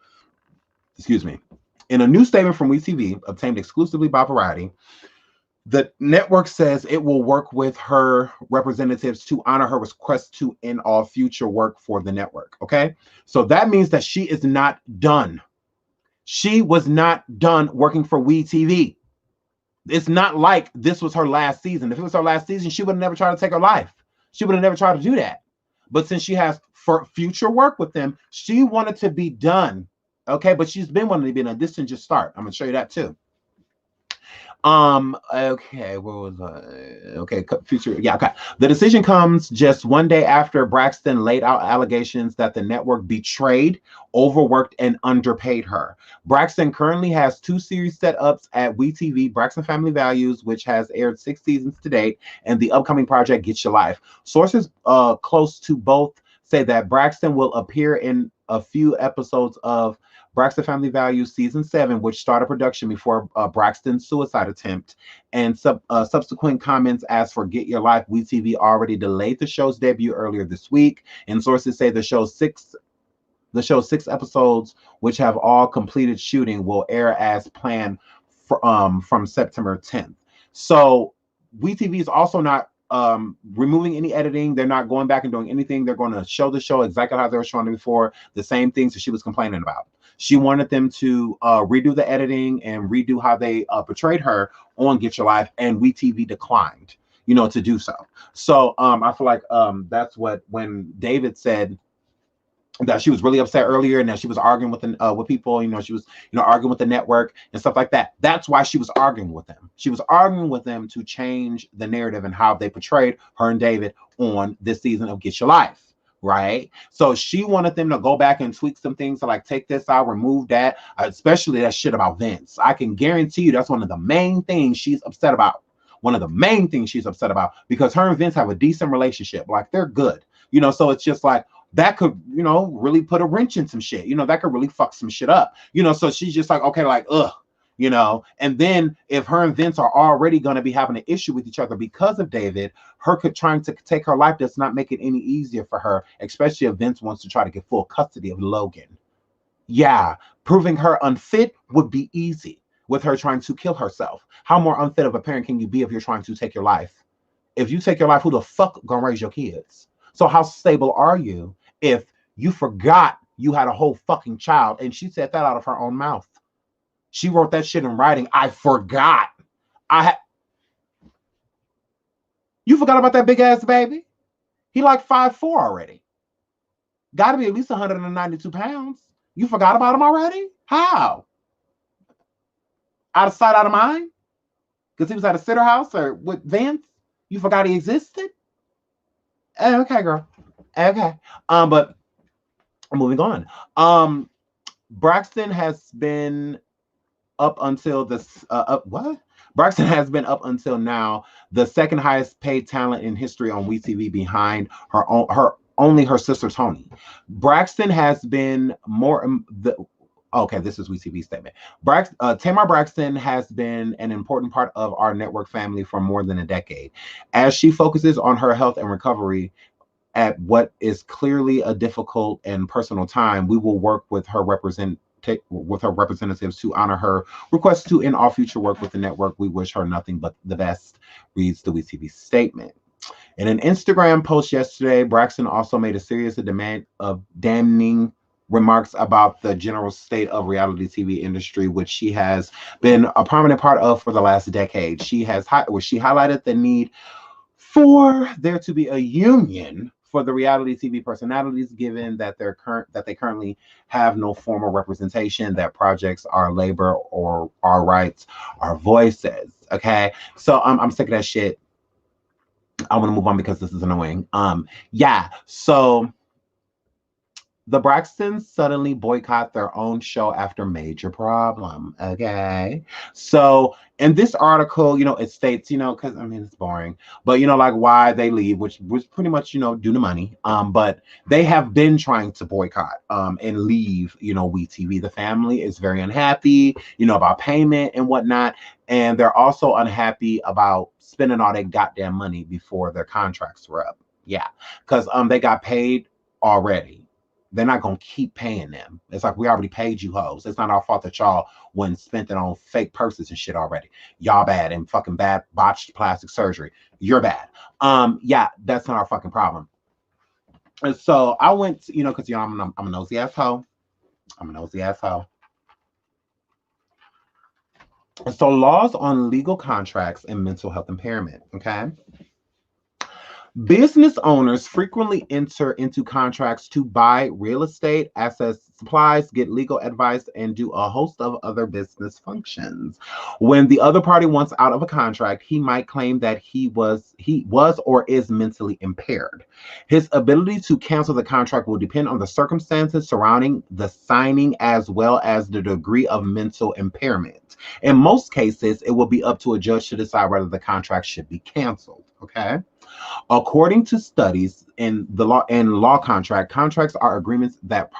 Excuse me. In a new statement from WeTV, obtained exclusively by Variety, the network says it will work with her representatives to honor her request to end all future work for the network. Okay? So that means that she is not done. She was not done working for WeTV. It's not like this was her last season. If it was her last season, she would have never tried to take her life. She would have never tried to do that. But since she has for future work with them, she wanted to be done. Okay, but she's been wanting to be done. This didn't just start. I'm gonna show you that too. Okay, what was okay, future, yeah, okay. The decision comes just one day after Braxton laid out allegations that the network betrayed, overworked, and underpaid her. Braxton currently has 2 series set ups at WeTV, Braxton Family Values, which has aired 6 seasons to date, and the upcoming project Get Your Life. Sources close to both say that Braxton will appear in a few episodes of Braxton Family Values Season 7, which started production before Braxton's suicide attempt, and subsequent comments as for Get Your Life. WeTV already delayed the show's debut earlier this week, and sources say the show's 6 episodes, which have all completed shooting, will air as planned from September 10th. So WeTV is also not removing any editing. They're not going back and doing anything. They're going to show the show exactly how they were showing it before, the same things that she was complaining about. She wanted them to redo the editing and redo how they portrayed her on Get Your Life, and WeTV declined, to do so. So I feel like that's when David said that she was really upset earlier and that she was arguing with people, she was, arguing with the network and stuff like that. That's why she was arguing with them. She was arguing with them to change the narrative and how they portrayed her and David on this season of Get Your Life. Right? So she wanted them to go back and tweak some things to like take this out, remove that, especially that shit about Vince. I can guarantee you that's one of the main things she's upset about. One of the main things she's upset about, because her and Vince have a decent relationship. Like, they're good, so it's just like that could, really put a wrench in some shit. That could really fuck some shit up. So she's just like, okay, like, ugh. And then if her and Vince are already going to be having an issue with each other because of David, her trying to take her life does not make it any easier for her, especially if Vince wants to try to get full custody of Logan. Yeah, proving her unfit would be easy with her trying to kill herself. How more unfit of a parent can you be if you're trying to take your life? If you take your life, who the fuck gonna raise your kids? So how stable are you if you forgot you had a whole fucking child? And she said that out of her own mouth. She wrote that shit in writing. I forgot. You forgot about that big ass baby? He like 5'4" already. Gotta be at least 192 pounds. You forgot about him already? How? Out of sight, out of mind? Because he was at a sitter house or with Vince? You forgot he existed? Okay, girl. Okay. But moving on. Braxton has been up until this what? Braxton has been up until now the second highest paid talent in history on WeTV behind only her sister Tony. Braxton has been more okay, this is WeTV statement. Tamar Braxton has been an important part of our network family for more than a decade. As she focuses on her health and recovery at what is clearly a difficult and personal time, we will work with her representatives to honor her request to end all future work with the network. We wish her nothing but the best, reads the WeTV statement. In an Instagram post yesterday, Braxton also made a series of damning remarks about the general state of reality TV industry, which she has been a prominent part of for the last decade. She highlighted the need for there to be a union for the reality TV personalities, given that they currently have no formal representation, that projects are labor or our rights, our voices. Okay, so I'm sick of that shit. I want to move on because this is annoying. Yeah, so the Braxtons suddenly boycott their own show after major problem. Okay. So in this article, it states, because it's boring, but like why they leave, which was pretty much, due to money. But they have been trying to boycott and leave, WeTV. The family is very unhappy, about payment and whatnot. And they're also unhappy about spending all their goddamn money before their contracts were up. Yeah. Because they got paid already. They're not going to keep paying them. It's like, we already paid you hoes. It's not our fault that y'all went spent it on fake purses and shit already. Y'all bad and fucking bad botched plastic surgery. You're bad. Yeah, that's not our fucking problem. And so I went, because I'm a nosy asshole. I'm a nosy asshole. So laws on legal contracts and mental health impairment, okay? Business owners frequently enter into contracts to buy real estate, assets, supplies, get legal advice, and do a host of other business functions. When the other party wants out of a contract, he might claim that he was or is mentally impaired. His ability to cancel the contract will depend on the circumstances surrounding the signing as well as the degree of mental impairment. In most cases, it will be up to a judge to decide whether the contract should be canceled. Okay. According to studies in the law contracts are agreements that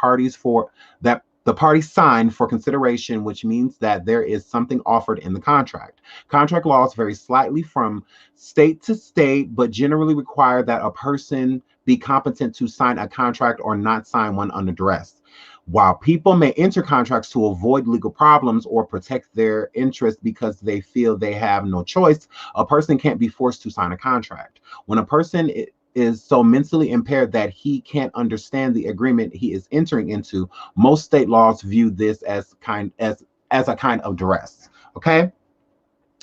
the parties sign for consideration, which means that there is something offered in the contract. Contract laws vary slightly from state to state, but generally require that a person be competent to sign a contract or not sign one under duress. While people may enter contracts to avoid legal problems or protect their interests because they feel they have no choice, a person can't be forced to sign a contract. When a person is so mentally impaired that he can't understand the agreement he is entering into, most state laws view this as a kind of duress. Okay.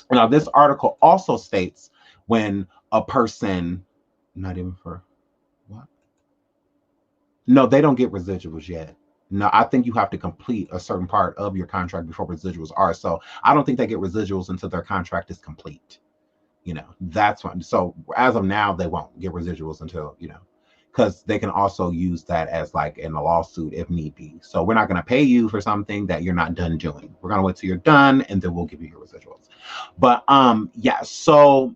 Now, this article also states when a person, not even for what? No, they don't get residuals yet. No, I think you have to complete a certain part of your contract before residuals are. So I don't think they get residuals until their contract is complete. That's when. So as of now, they won't get residuals until, because they can also use that as like in a lawsuit if need be. So we're not going to pay you for something that you're not done doing. We're going to wait till you're done and then we'll give you your residuals. But yeah, so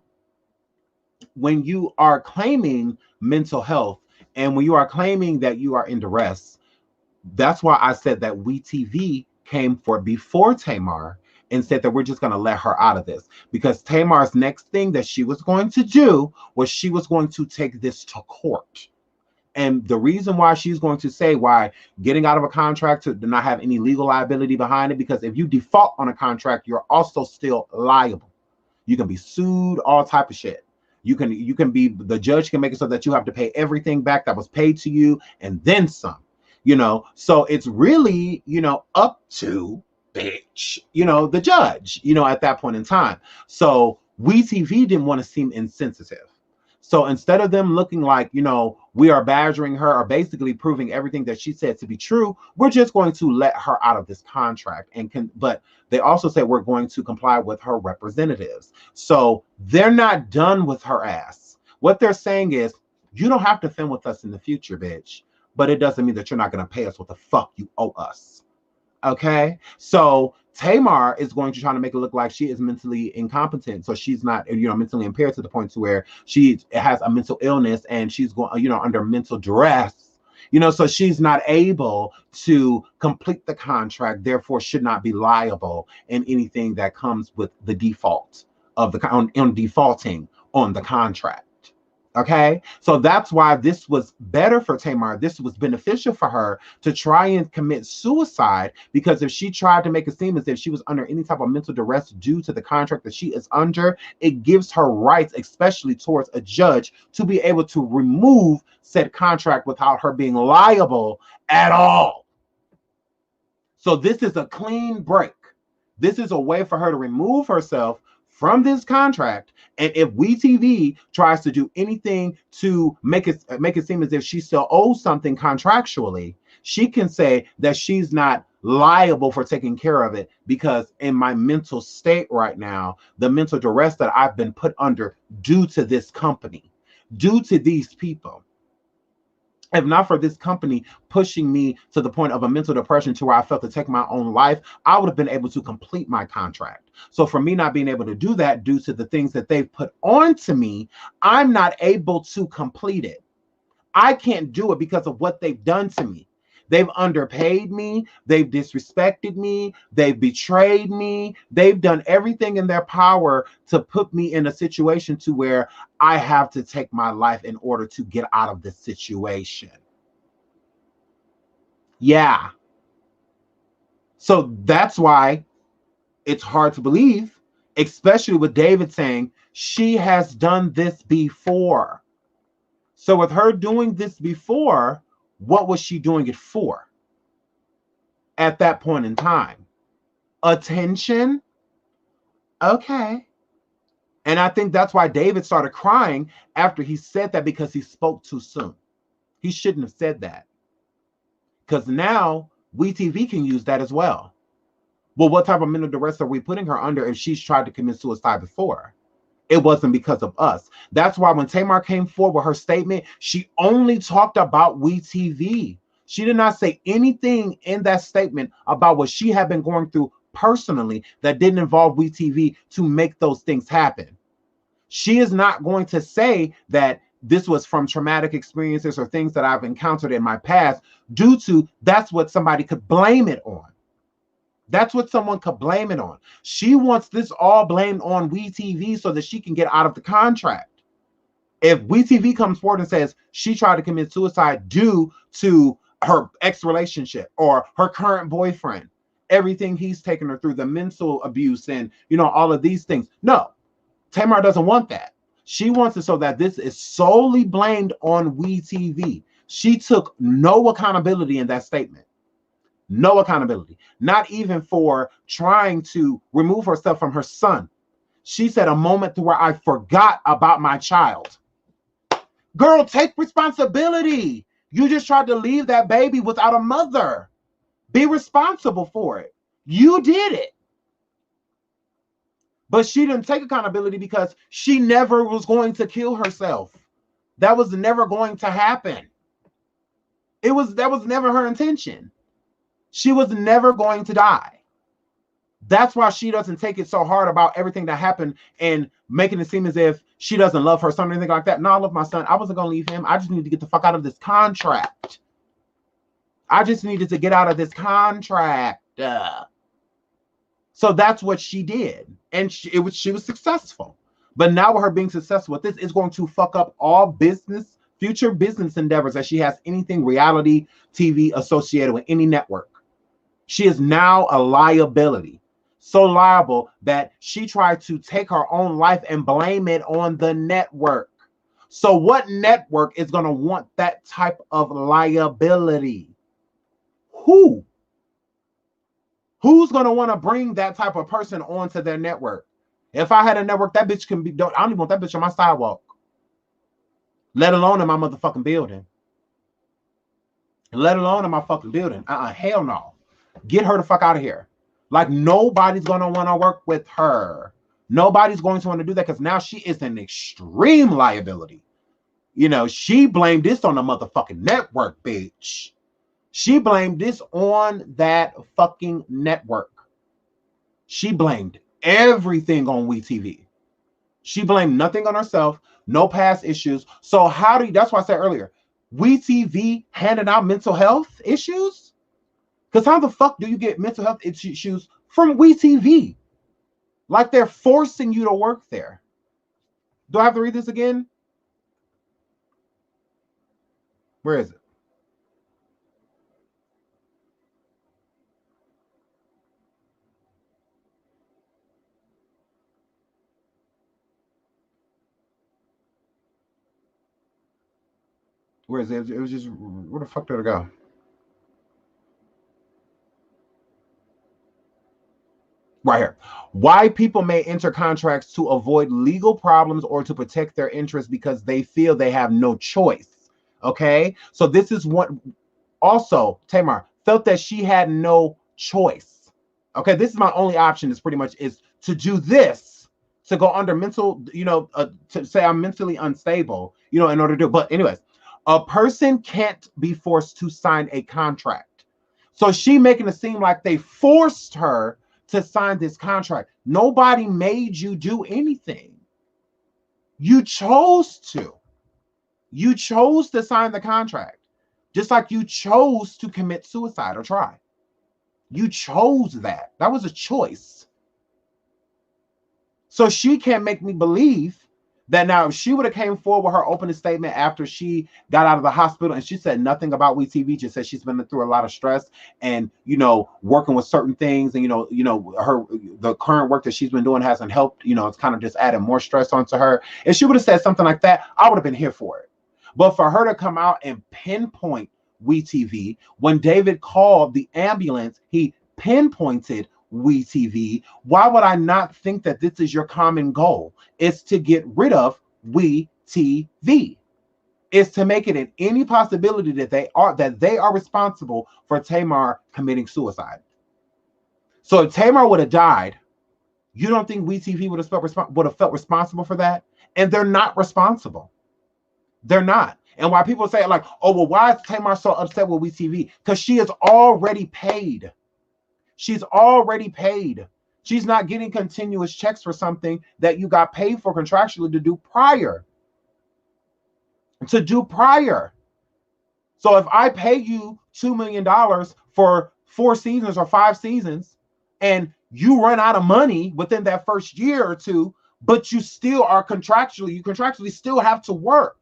when you are claiming mental health and when you are claiming that you are in duress, that's why I said that WeTV came for before Tamar and said that we're just going to let her out of this, because Tamar's next thing that she was going to do was she was going to take this to court. And the reason why she's going to say why getting out of a contract to not have any legal liability behind it, because if you default on a contract, you're also still liable. You can be sued, all type of shit. You can be, the judge can make it so that you have to pay everything back that was paid to you and then some, you know. So it's really, you know, up to, bitch, you know, the judge, you know, at that point in time. So WeTV didn't want to seem insensitive. So instead of them looking like, you know, we are badgering her or basically proving everything that she said to be true, we're just going to let her out of this contract. But they also say we're going to comply with her representatives. So they're not done with her ass. What they're saying is, you don't have to fin with us in the future, bitch. But it doesn't mean that you're not going to pay us what the fuck you owe us. Okay, so Tamar is going to try to make it look like she is mentally incompetent, so she's not, you know, mentally impaired to the point to where she has a mental illness and she's going, you know, under mental duress, you know, so she's not able to complete the contract, therefore should not be liable in anything that comes with the default of the on defaulting on the contract. Okay, so that's why this was better for Tamar. This was beneficial for her to try and commit suicide, because if she tried to make it seem as if she was under any type of mental duress due to the contract that she is under, it gives her rights, especially towards a judge, to be able to remove said contract without her being liable at all. So this is a clean break. This is a way for her to remove herself from this contract. And if WeTV tries to do anything to make it seem as if she still owes something contractually, she can say that she's not liable for taking care of it, because in my mental state right now, the mental duress that I've been put under due to this company, due to these people, if not for this company pushing me to the point of a mental depression to where I felt to take my own life, I would have been able to complete my contract. So for me not being able to do that due to the things that they've put on to me, I'm not able to complete it. I can't do it because of what they've done to me. They've underpaid me. They've disrespected me. They've betrayed me. They've done everything in their power to put me in a situation to where I have to take my life in order to get out of this situation. Yeah. So that's why it's hard to believe, especially with David saying she has done this before. So with her doing this before, what was she doing it for at that point in time? Attention? Okay. And I think that's why David started crying after he said that, because he spoke too soon. He shouldn't have said that. Because now WeTV can use that as well. Well, what type of mental duress are we putting her under if she's tried to commit suicide before? It wasn't because of us. That's why when Tamar came forward with her statement, she only talked about WeTV. She did not say anything in that statement about what she had been going through personally that didn't involve WeTV to make those things happen. She is not going to say that this was from traumatic experiences or things that I've encountered in my past, due to that's what somebody could blame it on. That's what someone could blame it on. She wants this all blamed on WeTV so that she can get out of the contract. If WeTV comes forward and says she tried to commit suicide due to her ex-relationship or her current boyfriend, everything he's taken her through, the mental abuse and, you know, all of these things. No, Tamar doesn't want that. She wants it so that this is solely blamed on WeTV. She took no accountability in that statement. No accountability, not even for trying to remove herself from her son. She said a moment to where I forgot about my child. Girl, take responsibility. You just tried to leave that baby without a mother. Be responsible for it. You did it. But she didn't take accountability because she never was going to kill herself. That was never going to happen. That was never her intention. She was never going to die. That's why she doesn't take it so hard about everything that happened and making it seem as if she doesn't love her son or anything like that. No, I love my son. I wasn't going to leave him. I just needed to get the fuck out of this contract. I just needed to get out of this contract. So that's what she did. And she was successful. But now with her being successful with this, is going to fuck up all future business endeavors that she has anything reality TV associated with any network. She is now a liability. so liable that she tried to take her own life and blame it on the network. So what network is going to want that type of liability? Who? Who's going to want to bring that type of person onto their network? If I had a network, that bitch can be, I don't even want that bitch on my sidewalk, let alone in my motherfucking building. Let alone in my fucking building. Hell no. Get her the fuck out of here. Like, nobody's going to want to work with her. Nobody's going to want to do that because now she is an extreme liability. You know, she blamed this on the motherfucking network, bitch. She blamed this on that fucking network. She blamed everything on WeTV. She blamed nothing on herself, no past issues. So how do you, that's why I said earlier, WeTV handing out mental health issues? Because how the fuck do you get mental health issues from WeTV? Like they're forcing you to work there. Do I have to read this again? Where is it? Where is it? It was just, where the fuck did it go? Right here. Why people may enter contracts to avoid legal problems or to protect their interests because they feel they have no choice. Okay? So this is what also Tamar felt that she had no choice. Okay, this is my only option is pretty much is to do this, to go under mental, you know, to say I'm mentally unstable, you know, in order to do. But anyways, a person can't be forced to sign a contract. So she making it seem like they forced her to sign this contract. Nobody made you do anything. You chose to. You chose to sign the contract. Just like you chose to commit suicide or try. You chose that. That was a choice. So she can't make me believe that now if she would have came forward with her opening statement after she got out of the hospital and she said nothing about WeTV, just said she's been through a lot of stress and, you know, working with certain things and, the current work that she's been doing hasn't helped, you know, it's kind of just added more stress onto her. If she would have said something like that, I would have been here for it. But for her to come out and pinpoint WeTV, when David called the ambulance, he pinpointed WeTV. Why would I not think that this is your common goal? It's to get rid of WeTV. It's to make it in any possibility that they are responsible for Tamar committing suicide. So if Tamar would have died, you don't think WeTV would have felt responsible for that? And they're not responsible. They're not. And why people say like, oh, well, why is Tamar so upset with WeTV? Because she is already paid. She's already paid. She's not getting continuous checks for something that you got paid for contractually to do prior. So if I pay you $2 million for 4 seasons or 5 seasons, and you run out of money within that first year or two, but you still are you contractually still have to work.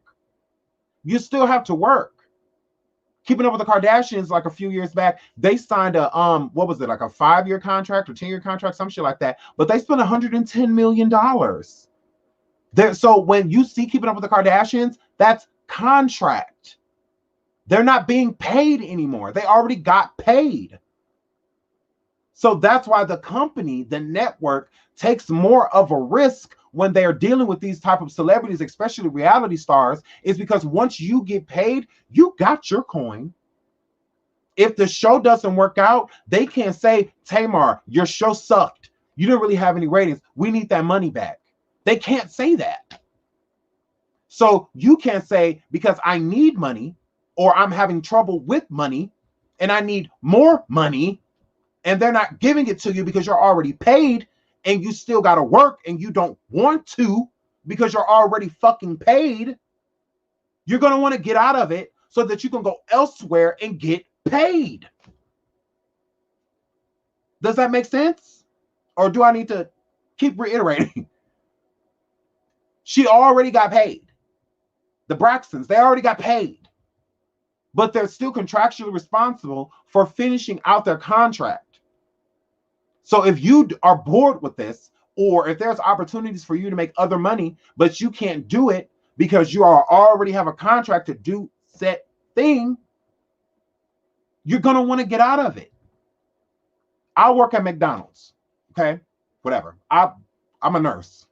You still have to work. Keeping Up with the Kardashians, like a few years back, they signed a what was it, like a 5-year contract or 10-year contract, some shit like that. But they spent $110 million. So when you see Keeping Up with the Kardashians, that's contract. They're not being paid anymore. They already got paid. So that's why the company, the network, takes more of a risk when they're dealing with these type of celebrities, especially reality stars, is because once you get paid, you got your coin. If the show doesn't work out, they can't say, Tamar, your show sucked. You didn't really have any ratings. We need that money back. They can't say that. So you can't say, because I need money or I'm having trouble with money and I need more money, and they're not giving it to you because you're already paid and you still got to work and you don't want to because you're already fucking paid, you're going to want to get out of it so that you can go elsewhere and get paid. Does that make sense? Or do I need to keep reiterating? She already got paid. The Braxtons, they already got paid. But they're still contractually responsible for finishing out their contract. So if you are bored with this, or if there's opportunities for you to make other money, but you can't do it because you already have a contract to do said thing, you're going to want to get out of it. I work at McDonald's. Okay. Whatever. I'm a nurse.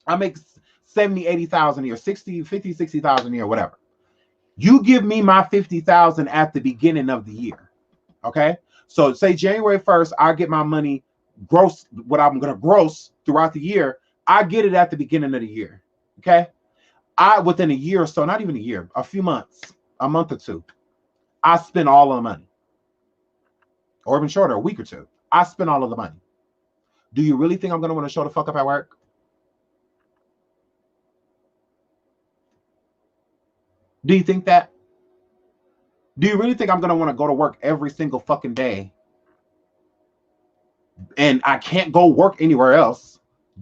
I make 70, 80,000 a year, 60, 50, 60,000 a year, whatever. You give me my 50,000 at the beginning of the year. Okay. So say January 1st, I get my money gross, what I'm going to gross throughout the year. I get it at the beginning of the year. Okay. Within a year or so, not even a year, a few months, a month or two, I spend all of the money. Or even shorter, a week or two. I spend all of the money. Do you really think I'm going to want to show the fuck up at work? Do you think that? Do you really think I'm going to want to go to work every single fucking day? And I can't go work anywhere else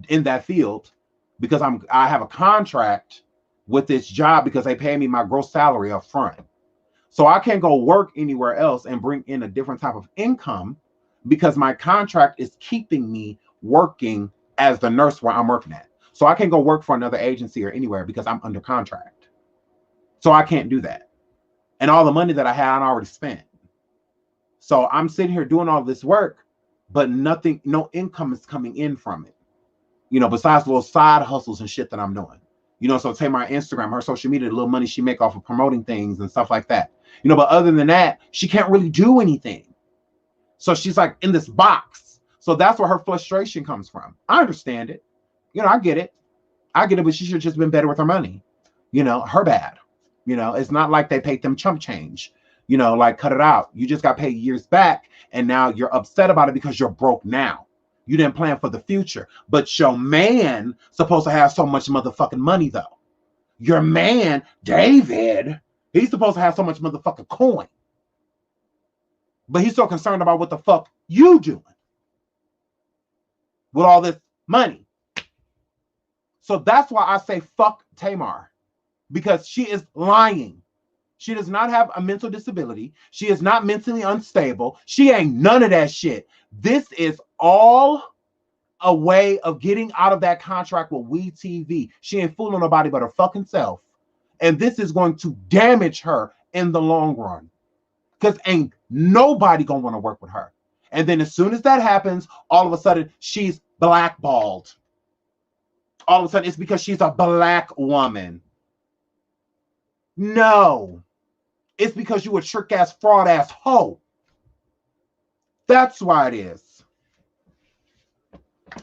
in that field because I have a contract with this job because they pay me my gross salary up front. So I can't go work anywhere else and bring in a different type of income because my contract is keeping me working as the nurse where I'm working at. So I can't go work for another agency or anywhere because I'm under contract. So I can't do that. And all the money that I had, I already spent. So I'm sitting here doing all this work, but nothing, no income is coming in from it. You know, besides little side hustles and shit that I'm doing. You know, so Tamar Instagram, her social media, the little money she make off of promoting things and stuff like that. You know, but other than that, she can't really do anything. So she's like in this box. So that's where her frustration comes from. I understand it. You know, I get it. But she should have just been better with her money. You know, her bad. You know, it's not like they paid them chump change. You know, like cut it out. You just got paid years back and now you're upset about it because you're broke now. You didn't plan for the future. But your man supposed to have so much motherfucking money though. Your man, David, he's supposed to have so much motherfucking coin. But he's so concerned about what the fuck you doing with all this money. So that's why I say fuck Tamar. Because she is lying. She does not have a mental disability. She is not mentally unstable. She ain't none of that shit. This is all a way of getting out of that contract with WeTV. She ain't fooling nobody but her fucking self. And this is going to damage her in the long run. Because ain't nobody gonna want to work with her. And then as soon as that happens, all of a sudden she's blackballed. All of a sudden it's because she's a black woman. No. It's because you a trick-ass, fraud-ass hoe. That's why it is.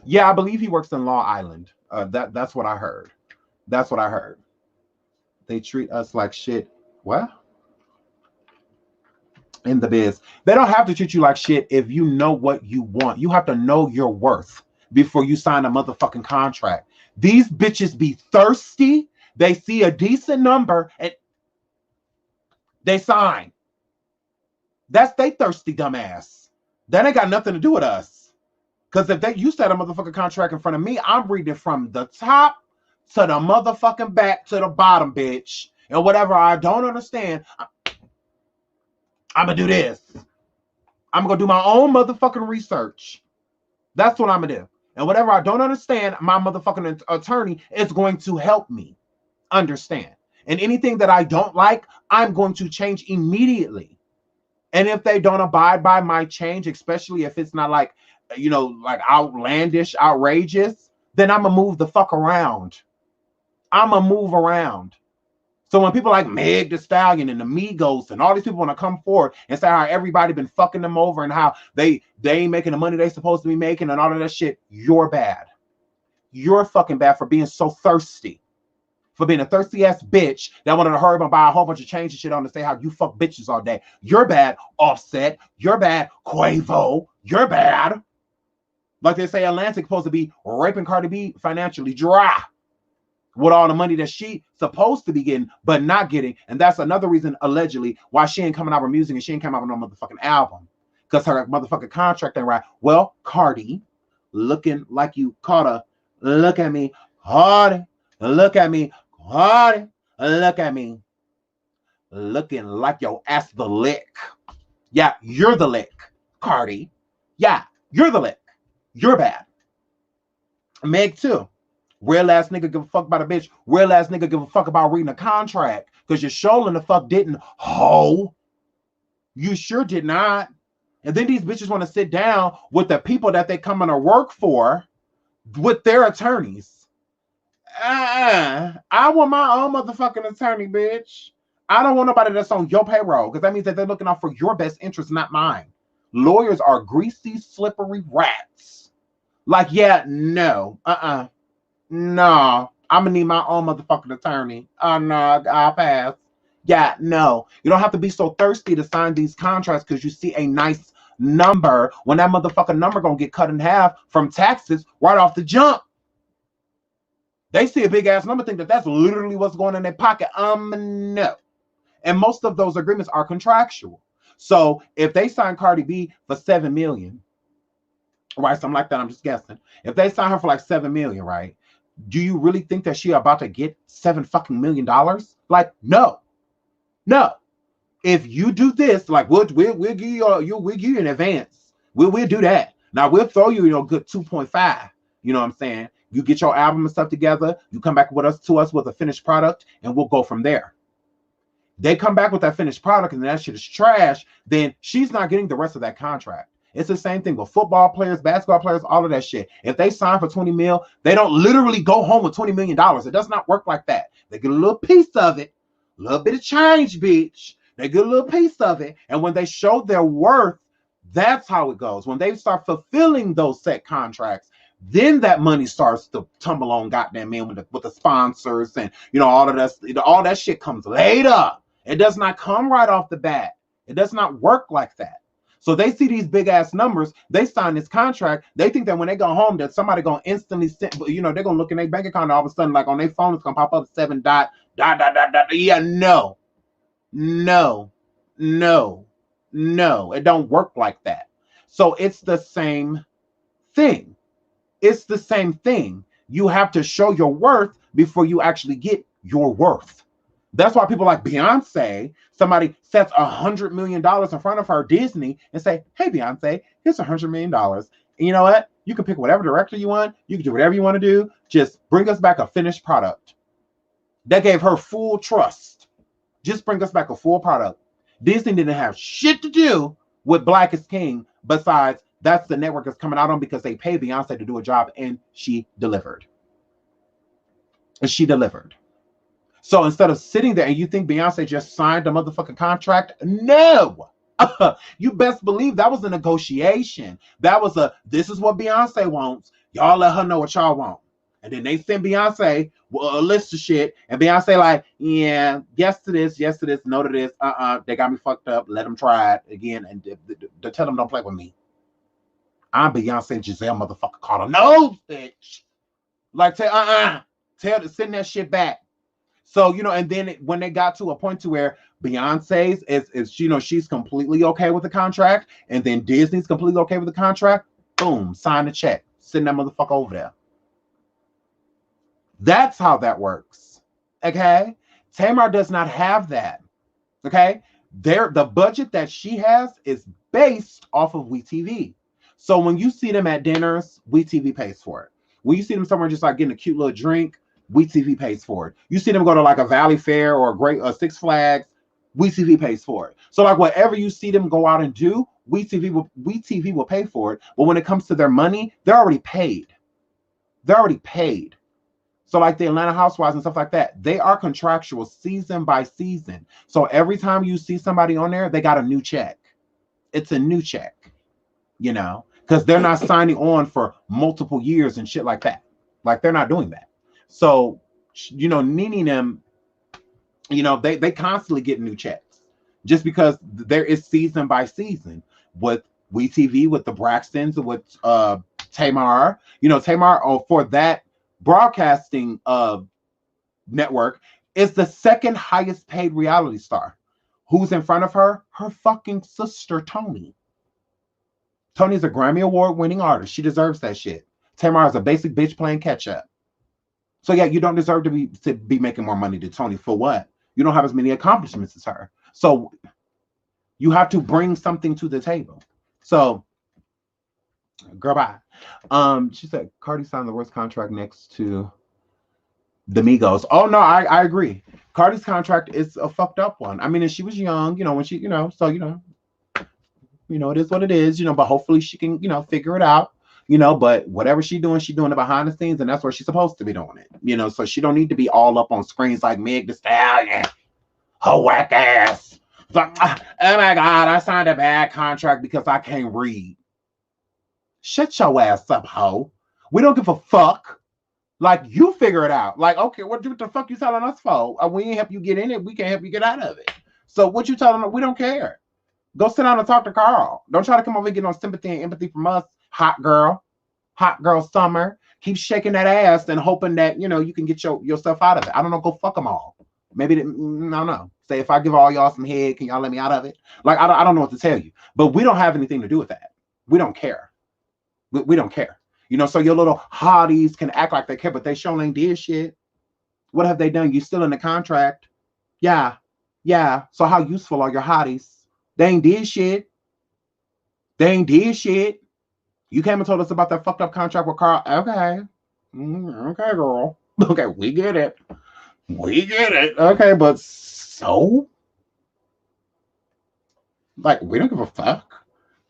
Yeah, I believe he works in Long Island. That's what I heard. That's what I heard. They treat us like shit. What? In the biz. They don't have to treat you like shit if you know what you want. You have to know your worth before you sign a motherfucking contract. These bitches be thirsty. They see a decent number and they sign. That's they thirsty dumbass. That ain't got nothing to do with us. Because if you set a motherfucking contract in front of me, I'm reading from the top to the motherfucking back to the bottom, bitch. And whatever I don't understand, I'm going to do this. I'm going to do my own motherfucking research. That's what I'm going to do. And whatever I don't understand, my motherfucking attorney is going to help me understand. And anything that I don't like, I'm going to change immediately. And if they don't abide by my change, especially if it's not like, you know, like outlandish, outrageous, then I'm going to move the fuck around. I'm going to move around. So when people like Meg Thee Stallion and the Migos and all these people want to come forward and say how everybody been fucking them over and how they ain't making the money they supposed to be making and all of that shit, you're bad. You're fucking bad for being so thirsty. For being a thirsty ass bitch that wanted to hurry up and buy a whole bunch of change and shit on to say how you fuck bitches all day. You're bad, Offset. You're bad, Quavo. You're bad. Like they say, Atlantic supposed to be raping Cardi B financially dry with all the money that she supposed to be getting, but not getting. And that's another reason, allegedly, why she ain't coming out with music and she ain't coming out with no motherfucking album. Because her motherfucking contract ain't right. Well, Cardi, looking like you caught a look at me, Cardi, look at me, Cardi, look at me. Looking like your ass the lick. Yeah, you're the lick, Cardi. Yeah, You're the lick. You're bad. Meg too. Real ass nigga give a fuck about a bitch. Real ass nigga give a fuck about reading a contract. Because you sure in the fuck didn't. Ho. You sure did not. And then these bitches want to sit down with the people that they coming to work for with their attorneys. I want my own motherfucking attorney, bitch. I don't want nobody that's on your payroll, because that means that they're looking out for your best interest, not mine. Lawyers are greasy, slippery rats. Like, yeah, no. No. I'm gonna need my own motherfucking attorney. No, I'll pass. Yeah, no. You don't have to be so thirsty to sign these contracts because you see a nice number when that motherfucking number gonna get cut in half from taxes right off the jump. They see a big ass number, think that that's literally what's going in their pocket. No. And most of those agreements are contractual. So if they sign Cardi B for $7 million, right? Something like that, I'm just guessing. If they sign her for like $7 million, right? Do you really think that she about to get $7 fucking million? Like, no. No. If you do this, like we'll give you an advance. We'll do that. Now we'll throw you, good 2.5. You know what I'm saying? You get your album and stuff together, you come back to us with a finished product, and we'll go from there. They come back with that finished product and that shit is trash, then she's not getting the rest of that contract. It's the same thing with football players, basketball players, all of that shit. If they sign for 20 mil, they don't literally go home with $20 million. It does not work like that. They get a little piece of it, a little bit of change, bitch. They get a little piece of it. And when they show their worth, that's how it goes. When they start fulfilling those set contracts, then that money starts to tumble on goddamn in with the sponsors and all of that. All that shit comes later. It does not come right off the bat. It does not work like that. So they see these big ass numbers. They sign this contract. They think that when they go home, that somebody gonna instantly send. They're gonna look in their bank account and all of a sudden, like on their phone, it's gonna pop up 7 dot. Yeah, no. It don't work like that. So it's the same thing. It's the same thing. You have to show your worth before you actually get your worth. That's why people like Beyonce, somebody sets $100 million in front of her, Disney, and say, hey, Beyonce, here's $100 million. And you know what? You can pick whatever director you want. You can do whatever you want to do. Just bring us back a finished product. That gave her full trust. Just bring us back a full product. Disney didn't have shit to do with Black is King besides that's the network that's coming out on because they paid Beyonce to do a job and she delivered. So instead of sitting there and you think Beyonce just signed a motherfucking contract, no. You best believe that was a negotiation. That was this is what Beyonce wants. Y'all let her know what y'all want. And then they send Beyonce a list of shit. And Beyonce like, yeah, yes to this, no to this. They got me fucked up. Let them try it again. And they tell them don't play with me. I'm Beyonce Giselle motherfucker Carter. No, bitch. Like, send that shit back. So, and then when they got to a point to where Beyonce's is she's completely okay with the contract, and then Disney's completely okay with the contract, boom, sign the check. Send that motherfucker over there. That's how that works. Okay? Tamar does not have that. Okay? The budget that she has is based off of WeTV. So when you see them at dinners, WeTV pays for it. When you see them somewhere just like getting a cute little drink, WeTV pays for it. You see them go to like a Valley Fair or a Six Flags, WeTV pays for it. So like whatever you see them go out and do, WeTV will pay for it. But when it comes to their money, they're already paid. So like the Atlanta Housewives and stuff like that, they are contractual season by season. So every time you see somebody on there, they got a new check. It's a new check, because they're not signing on for multiple years and shit like that. Like they're not doing that. So, Nene them, they constantly get new checks just because there is season by season with WeTV, with the Braxtons, with Tamar. Tamar for that broadcasting network is the second highest paid reality star. Who's in front of her? Her fucking sister, Toni. Toni's a Grammy Award winning artist. She deserves that shit. Tamar is a basic bitch playing catch up. So yeah, you don't deserve to be making more money than Toni. For what? You don't have as many accomplishments as her. So you have to bring something to the table. So Girl, bye. She said Cardi signed the worst contract next to the Migos. Oh no, I agree. Cardi's contract is a fucked up one. I mean, and she was young, when she, so it is what it is, but hopefully she can, figure it out. But whatever she's doing it behind the scenes, and that's where she's supposed to be doing it. So she don't need to be all up on screens like Meg Thee Stallion, her whack ass. Like, oh my God, I signed a bad contract because I can't read. Shut your ass up, ho. We don't give a fuck. Like, you figure it out. Like, okay, what the fuck you telling us for? We ain't help you get in it. We can't help you get out of it. So what you telling us? We don't care. Go sit down and talk to Carl. Don't try to come over and get no sympathy and empathy from us, hot girl summer. Keep shaking that ass and hoping that, you can get yourself out of it. I don't know. Go fuck them all. Maybe, I don't know. Say, if I give all y'all some head, can y'all let me out of it? Like, I don't know what to tell you. But we don't have anything to do with that. We don't care. We don't care. So your little hotties can act like they care, but they sure ain't did shit. What have they done? You still in the contract. Yeah. So how useful are your hotties? They ain't did shit. You came and told us about that fucked up contract with Carl. Okay. Okay, girl. Okay, we get it. Okay, but so? Like, we don't give a fuck.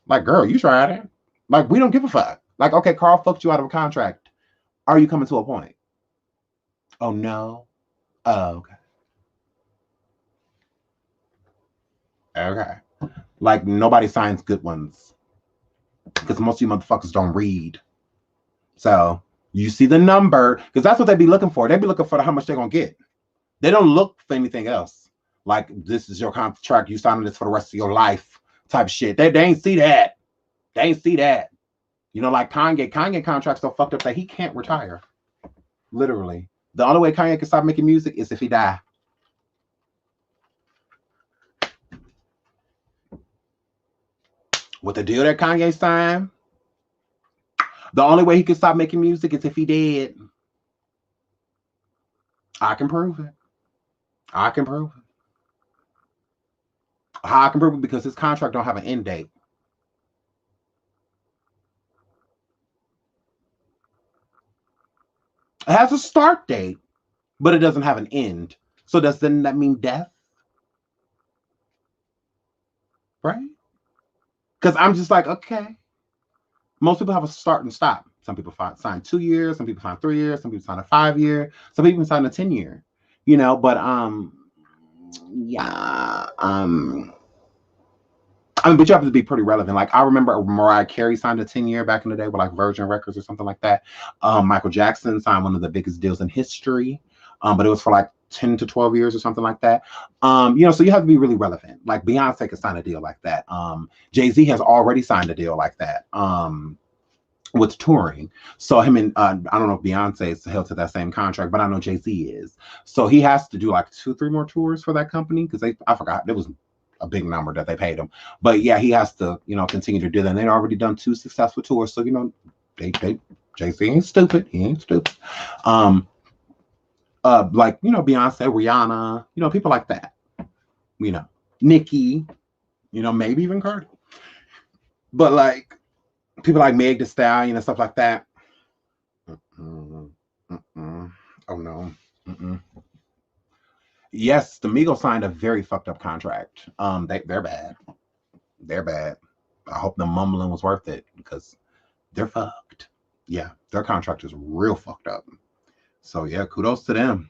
Like, girl, you tried it. Like, we don't give a fuck. Like, okay, Carl fucked you out of a contract. Are you coming to a point? Oh, no. Oh, okay. Like, nobody signs good ones. Because most of you motherfuckers don't read. So, you see the number. Because that's what they be looking for. They be looking for how much they're going to get. They don't look for anything else. Like, this is your contract. You signing this for the rest of your life type shit. They ain't see that. Like Kanye contract's so fucked up that he can't retire. Literally. The only way Kanye can stop making music is if he die. With the deal that Kanye signed, the only way he can stop making music is if he dead. I can prove it. How I can prove it? Because his contract don't have an end date. It has a start date, but it doesn't have an end. So doesn't that mean death? Right? Because I'm just like, okay. Most people have a start and stop. Some people sign 2 years, some people sign 3 years, some people sign a 5 year, some people sign a 10 year. But yeah. But you have to be pretty relevant. Like, I remember Mariah Carey signed a 10 year back in the day with like Virgin Records or something like that. Michael Jackson signed one of the biggest deals in history. But it was for like 10 to 12 years or something like that. So you have to be really relevant. Like, Beyonce could sign a deal like that. Jay-Z has already signed a deal like that. With touring. So him and I don't know if Beyonce is held to that same contract, but I know Jay-Z is. So he has to do like 2-3 more tours for that company, because I forgot, there was a big number that they paid him. But yeah, he has to, continue to do that. And they've already done 2 successful tours. So, Jay-Z ain't stupid. He ain't stupid. Like, Beyonce, Rihanna, people like that. Nicki, maybe even Cardi. But like people like Meg Thee Stallion and stuff like that. Oh no. Yes, the Migos signed a very fucked up contract. They're bad. They're bad. I hope the mumbling was worth it, because they're fucked. Yeah, their contract is real fucked up. So yeah, kudos to them.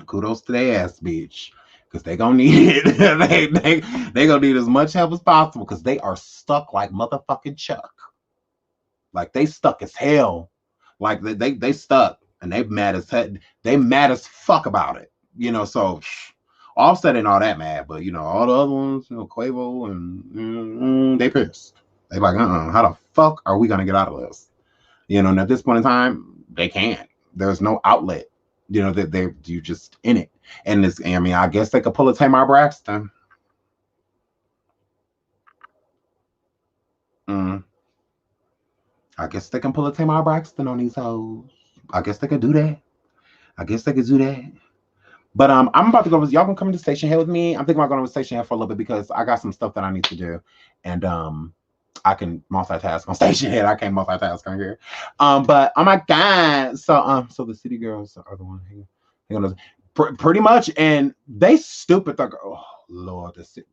Kudos to their ass, bitch. Because they gonna need it. they gonna need as much help as possible, because they are stuck like motherfucking Chuck. Like, they stuck as hell. Like, they stuck, and they mad as fuck about it. So Offset and all that mad, but all the other ones, Quavo and they pissed. They like, how the fuck are we gonna get out of this? And at this point in time, they can't. There's no outlet. That you just in it. And I guess they could pull a Tamar Braxton. I guess they can pull a Tamar Braxton on these hoes. I guess they could do that. But I'm about to go. Y'all gonna come to Station Hill with me? I'm thinking about going to Station Hill for a little bit, because I got some stuff that I need to do, and I can multitask on station head. I can't multitask on here. But oh my god. So the city girls are the one pretty much, and they stupid. Oh Lord, the city.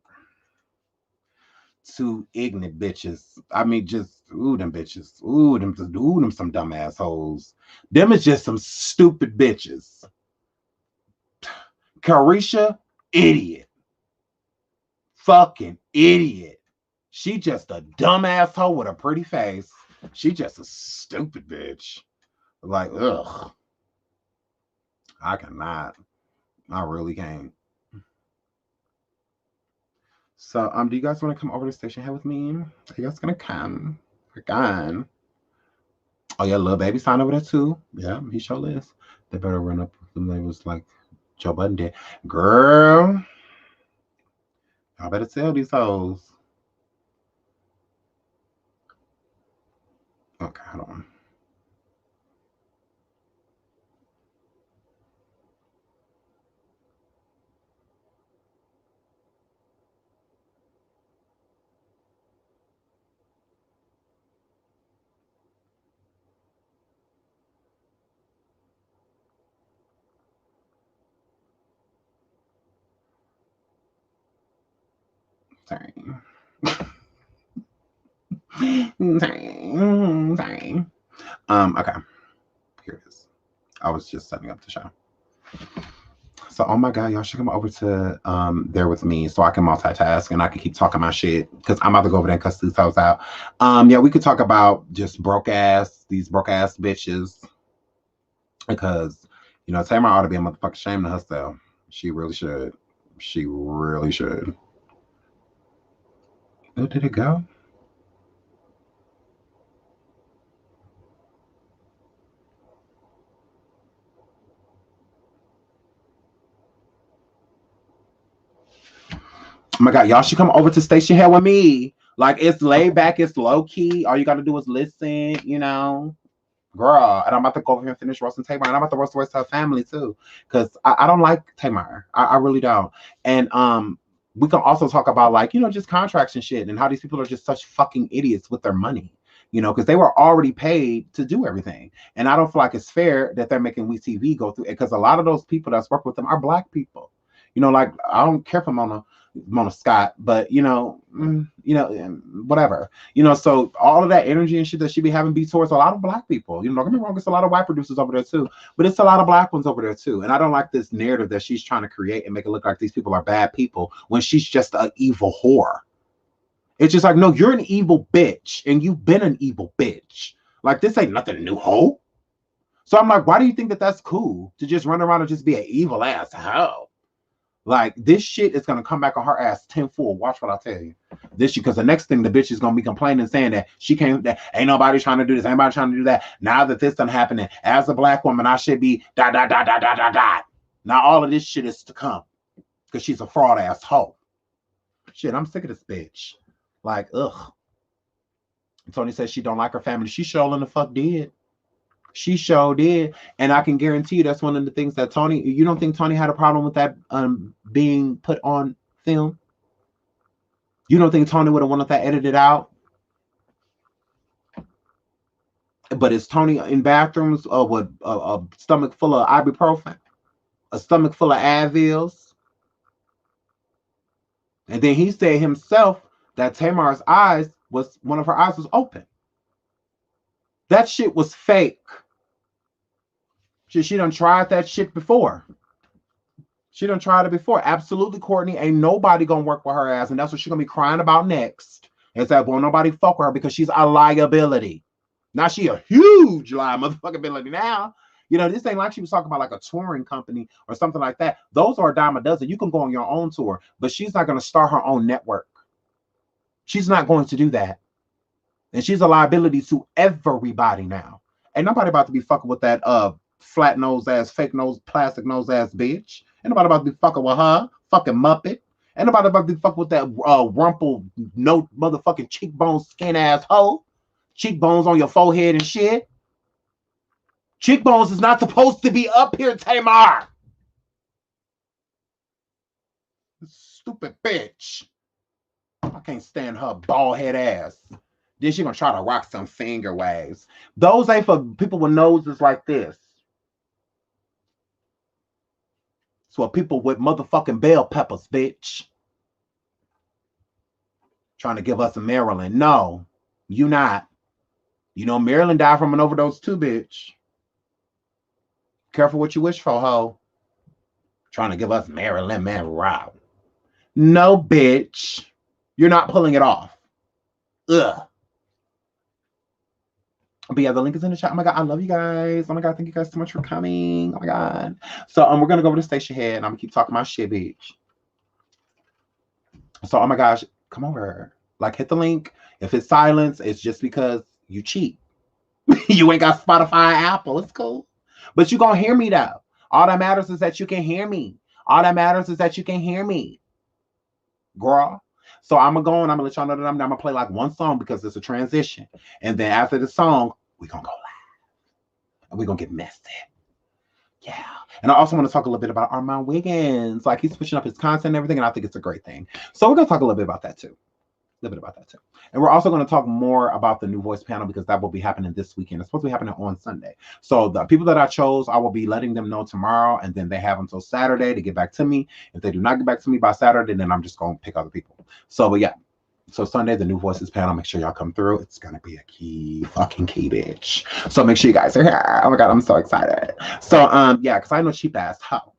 Two ignorant bitches. I mean, just them bitches. Them some dumb assholes. Them is just some stupid bitches. Carisha, idiot. Fucking idiot. She just a dumb asshole with a pretty face. She just a stupid bitch. Like, ugh. I cannot. I really can't. So, do you guys want to come over to Station Head with me? Are you guys gonna come? Again. Oh yeah, little baby sign over there too. Yeah, he sure is. They better run up them labels like Joe Budden did. Girl. Y'all better tell these hoes. Okay, hold on. Sorry. Sorry. Okay. Here it is. I was just setting up the show. So, oh my God, y'all should come over to there with me so I can multitask and I can keep talking my shit because I'm about to go over there and cuss these hoes out. Yeah, we could talk about just these broke ass bitches because, Tamar ought to be a motherfucking shame to herself. She really should. She really should. Oh, did it go? Oh my God, y'all should come over to Station Head with me. Like, it's laid back, it's low key. All you got to do is listen, Girl, and I'm about to go over here and finish roasting Tamar, and I'm about to roast the rest of her family too, because I don't like Tamar. I really don't. And we can also talk about just contracts and shit, and how these people are just such fucking idiots with their money. Because they were already paid to do everything, and I don't feel like it's fair that they're making WeTV go through it, because a lot of those people that's work with them are Black people. I don't care for Mona Scott, but whatever. So all of that energy and shit that she be having be towards a lot of Black people. Don't get me wrong, it's a lot of white producers over there too, but it's a lot of Black ones over there too. And I don't like this narrative that she's trying to create and make it look like these people are bad people when she's just an evil whore. It's just like, no, you're an evil bitch, and you've been an evil bitch. Like, this ain't nothing new, hoe. So I'm like, why do you think that that's cool to just run around and just be an evil ass hoe? Like, this shit is gonna come back on her ass tenfold. Watch what I tell you. This shit, because the next thing the bitch is gonna be complaining, saying that she can't, that ain't nobody trying to do this, ain't nobody trying to do that. Now that this done happening, as a Black woman, I should be . Now all of this shit is to come because she's a fraud ass hoe. Shit, I'm sick of this bitch. Like, ugh. Tony says she don't like her family. She sure the fuck did. She sure did. And I can guarantee you that's one of the things that Tony, you don't think Tony had a problem with that being put on film? You don't think Tony would have wanted that edited out? But is Tony in bathrooms with a stomach full of ibuprofen? A stomach full of Advils? And then he said himself that Tamar's one of her eyes was open. That shit was fake. She done tried that shit before. She done tried it before. Absolutely, Courtney. Ain't nobody gonna work with her ass, and that's what she's gonna be crying about next. Is that won't nobody fuck with her because she's a liability. Now she a huge liability now. This ain't like she was talking about like a touring company or something like that. Those are a dime a dozen. You can go on your own tour, but she's not gonna start her own network. She's not going to do that. And she's a liability to everybody now. Ain't nobody about to be fucking with that flat nose ass, fake nose, plastic nose ass bitch. Ain't nobody about to be fucking with her, fucking Muppet. Ain't nobody about to be fucking with that rumple, no motherfucking cheekbone skin ass hoe. Cheekbones on your forehead and shit. Cheekbones is not supposed to be up here, Tamar. Stupid bitch. I can't stand her bald head ass. Then she gonna try to rock some finger waves. Those ain't for people with noses like this. It's for people with motherfucking bell peppers, bitch. Trying to give us a Maryland. No, you not. You know Maryland died from an overdose too, bitch. Careful what you wish for, ho. Trying to give us Maryland Monroe. No, bitch. You're not pulling it off. Ugh. But yeah, the link is in the chat. Oh my God, I love you guys. Oh my God, thank you guys so much for coming. Oh my God. So we're gonna go over to Station Head and I'm gonna keep talking my shit, bitch. So oh my gosh, come over. Like hit the link. If it's silence, it's just because you cheat. You ain't got Spotify, Apple. It's cool. But you gonna hear me though. All that matters is that you can hear me. All that matters is that you can hear me. Girl. So I'm gonna go and I'm gonna let y'all know that I'm gonna play like one song because it's a transition. And then after the song, we're gonna go live. And we're gonna get messy. Yeah. And I also want to talk a little bit about Armand Wiggins. Like he's switching up his content and everything, and I think it's a great thing. So we're gonna talk a little bit about that too. And we're also going to talk more about the new voice panel because that will be happening this weekend. It's supposed to be happening on Sunday. So the people that I chose, I will be letting them know tomorrow, and then they have until Saturday to get back to me. If they do not get back to me by Saturday, then I'm just going to pick other people. So, but yeah. So Sunday, the new voices panel, make sure y'all come through. It's going to be a fucking key, bitch. So make sure you guys are here. Oh my God, I'm so excited. So, yeah, because I know cheap ass hoe.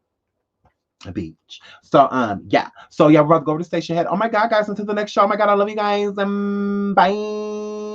Beach. So yeah. So yeah, we're about to go over to Station Head. Oh my God, guys, until the next show. Oh my God, I love you guys. Bye.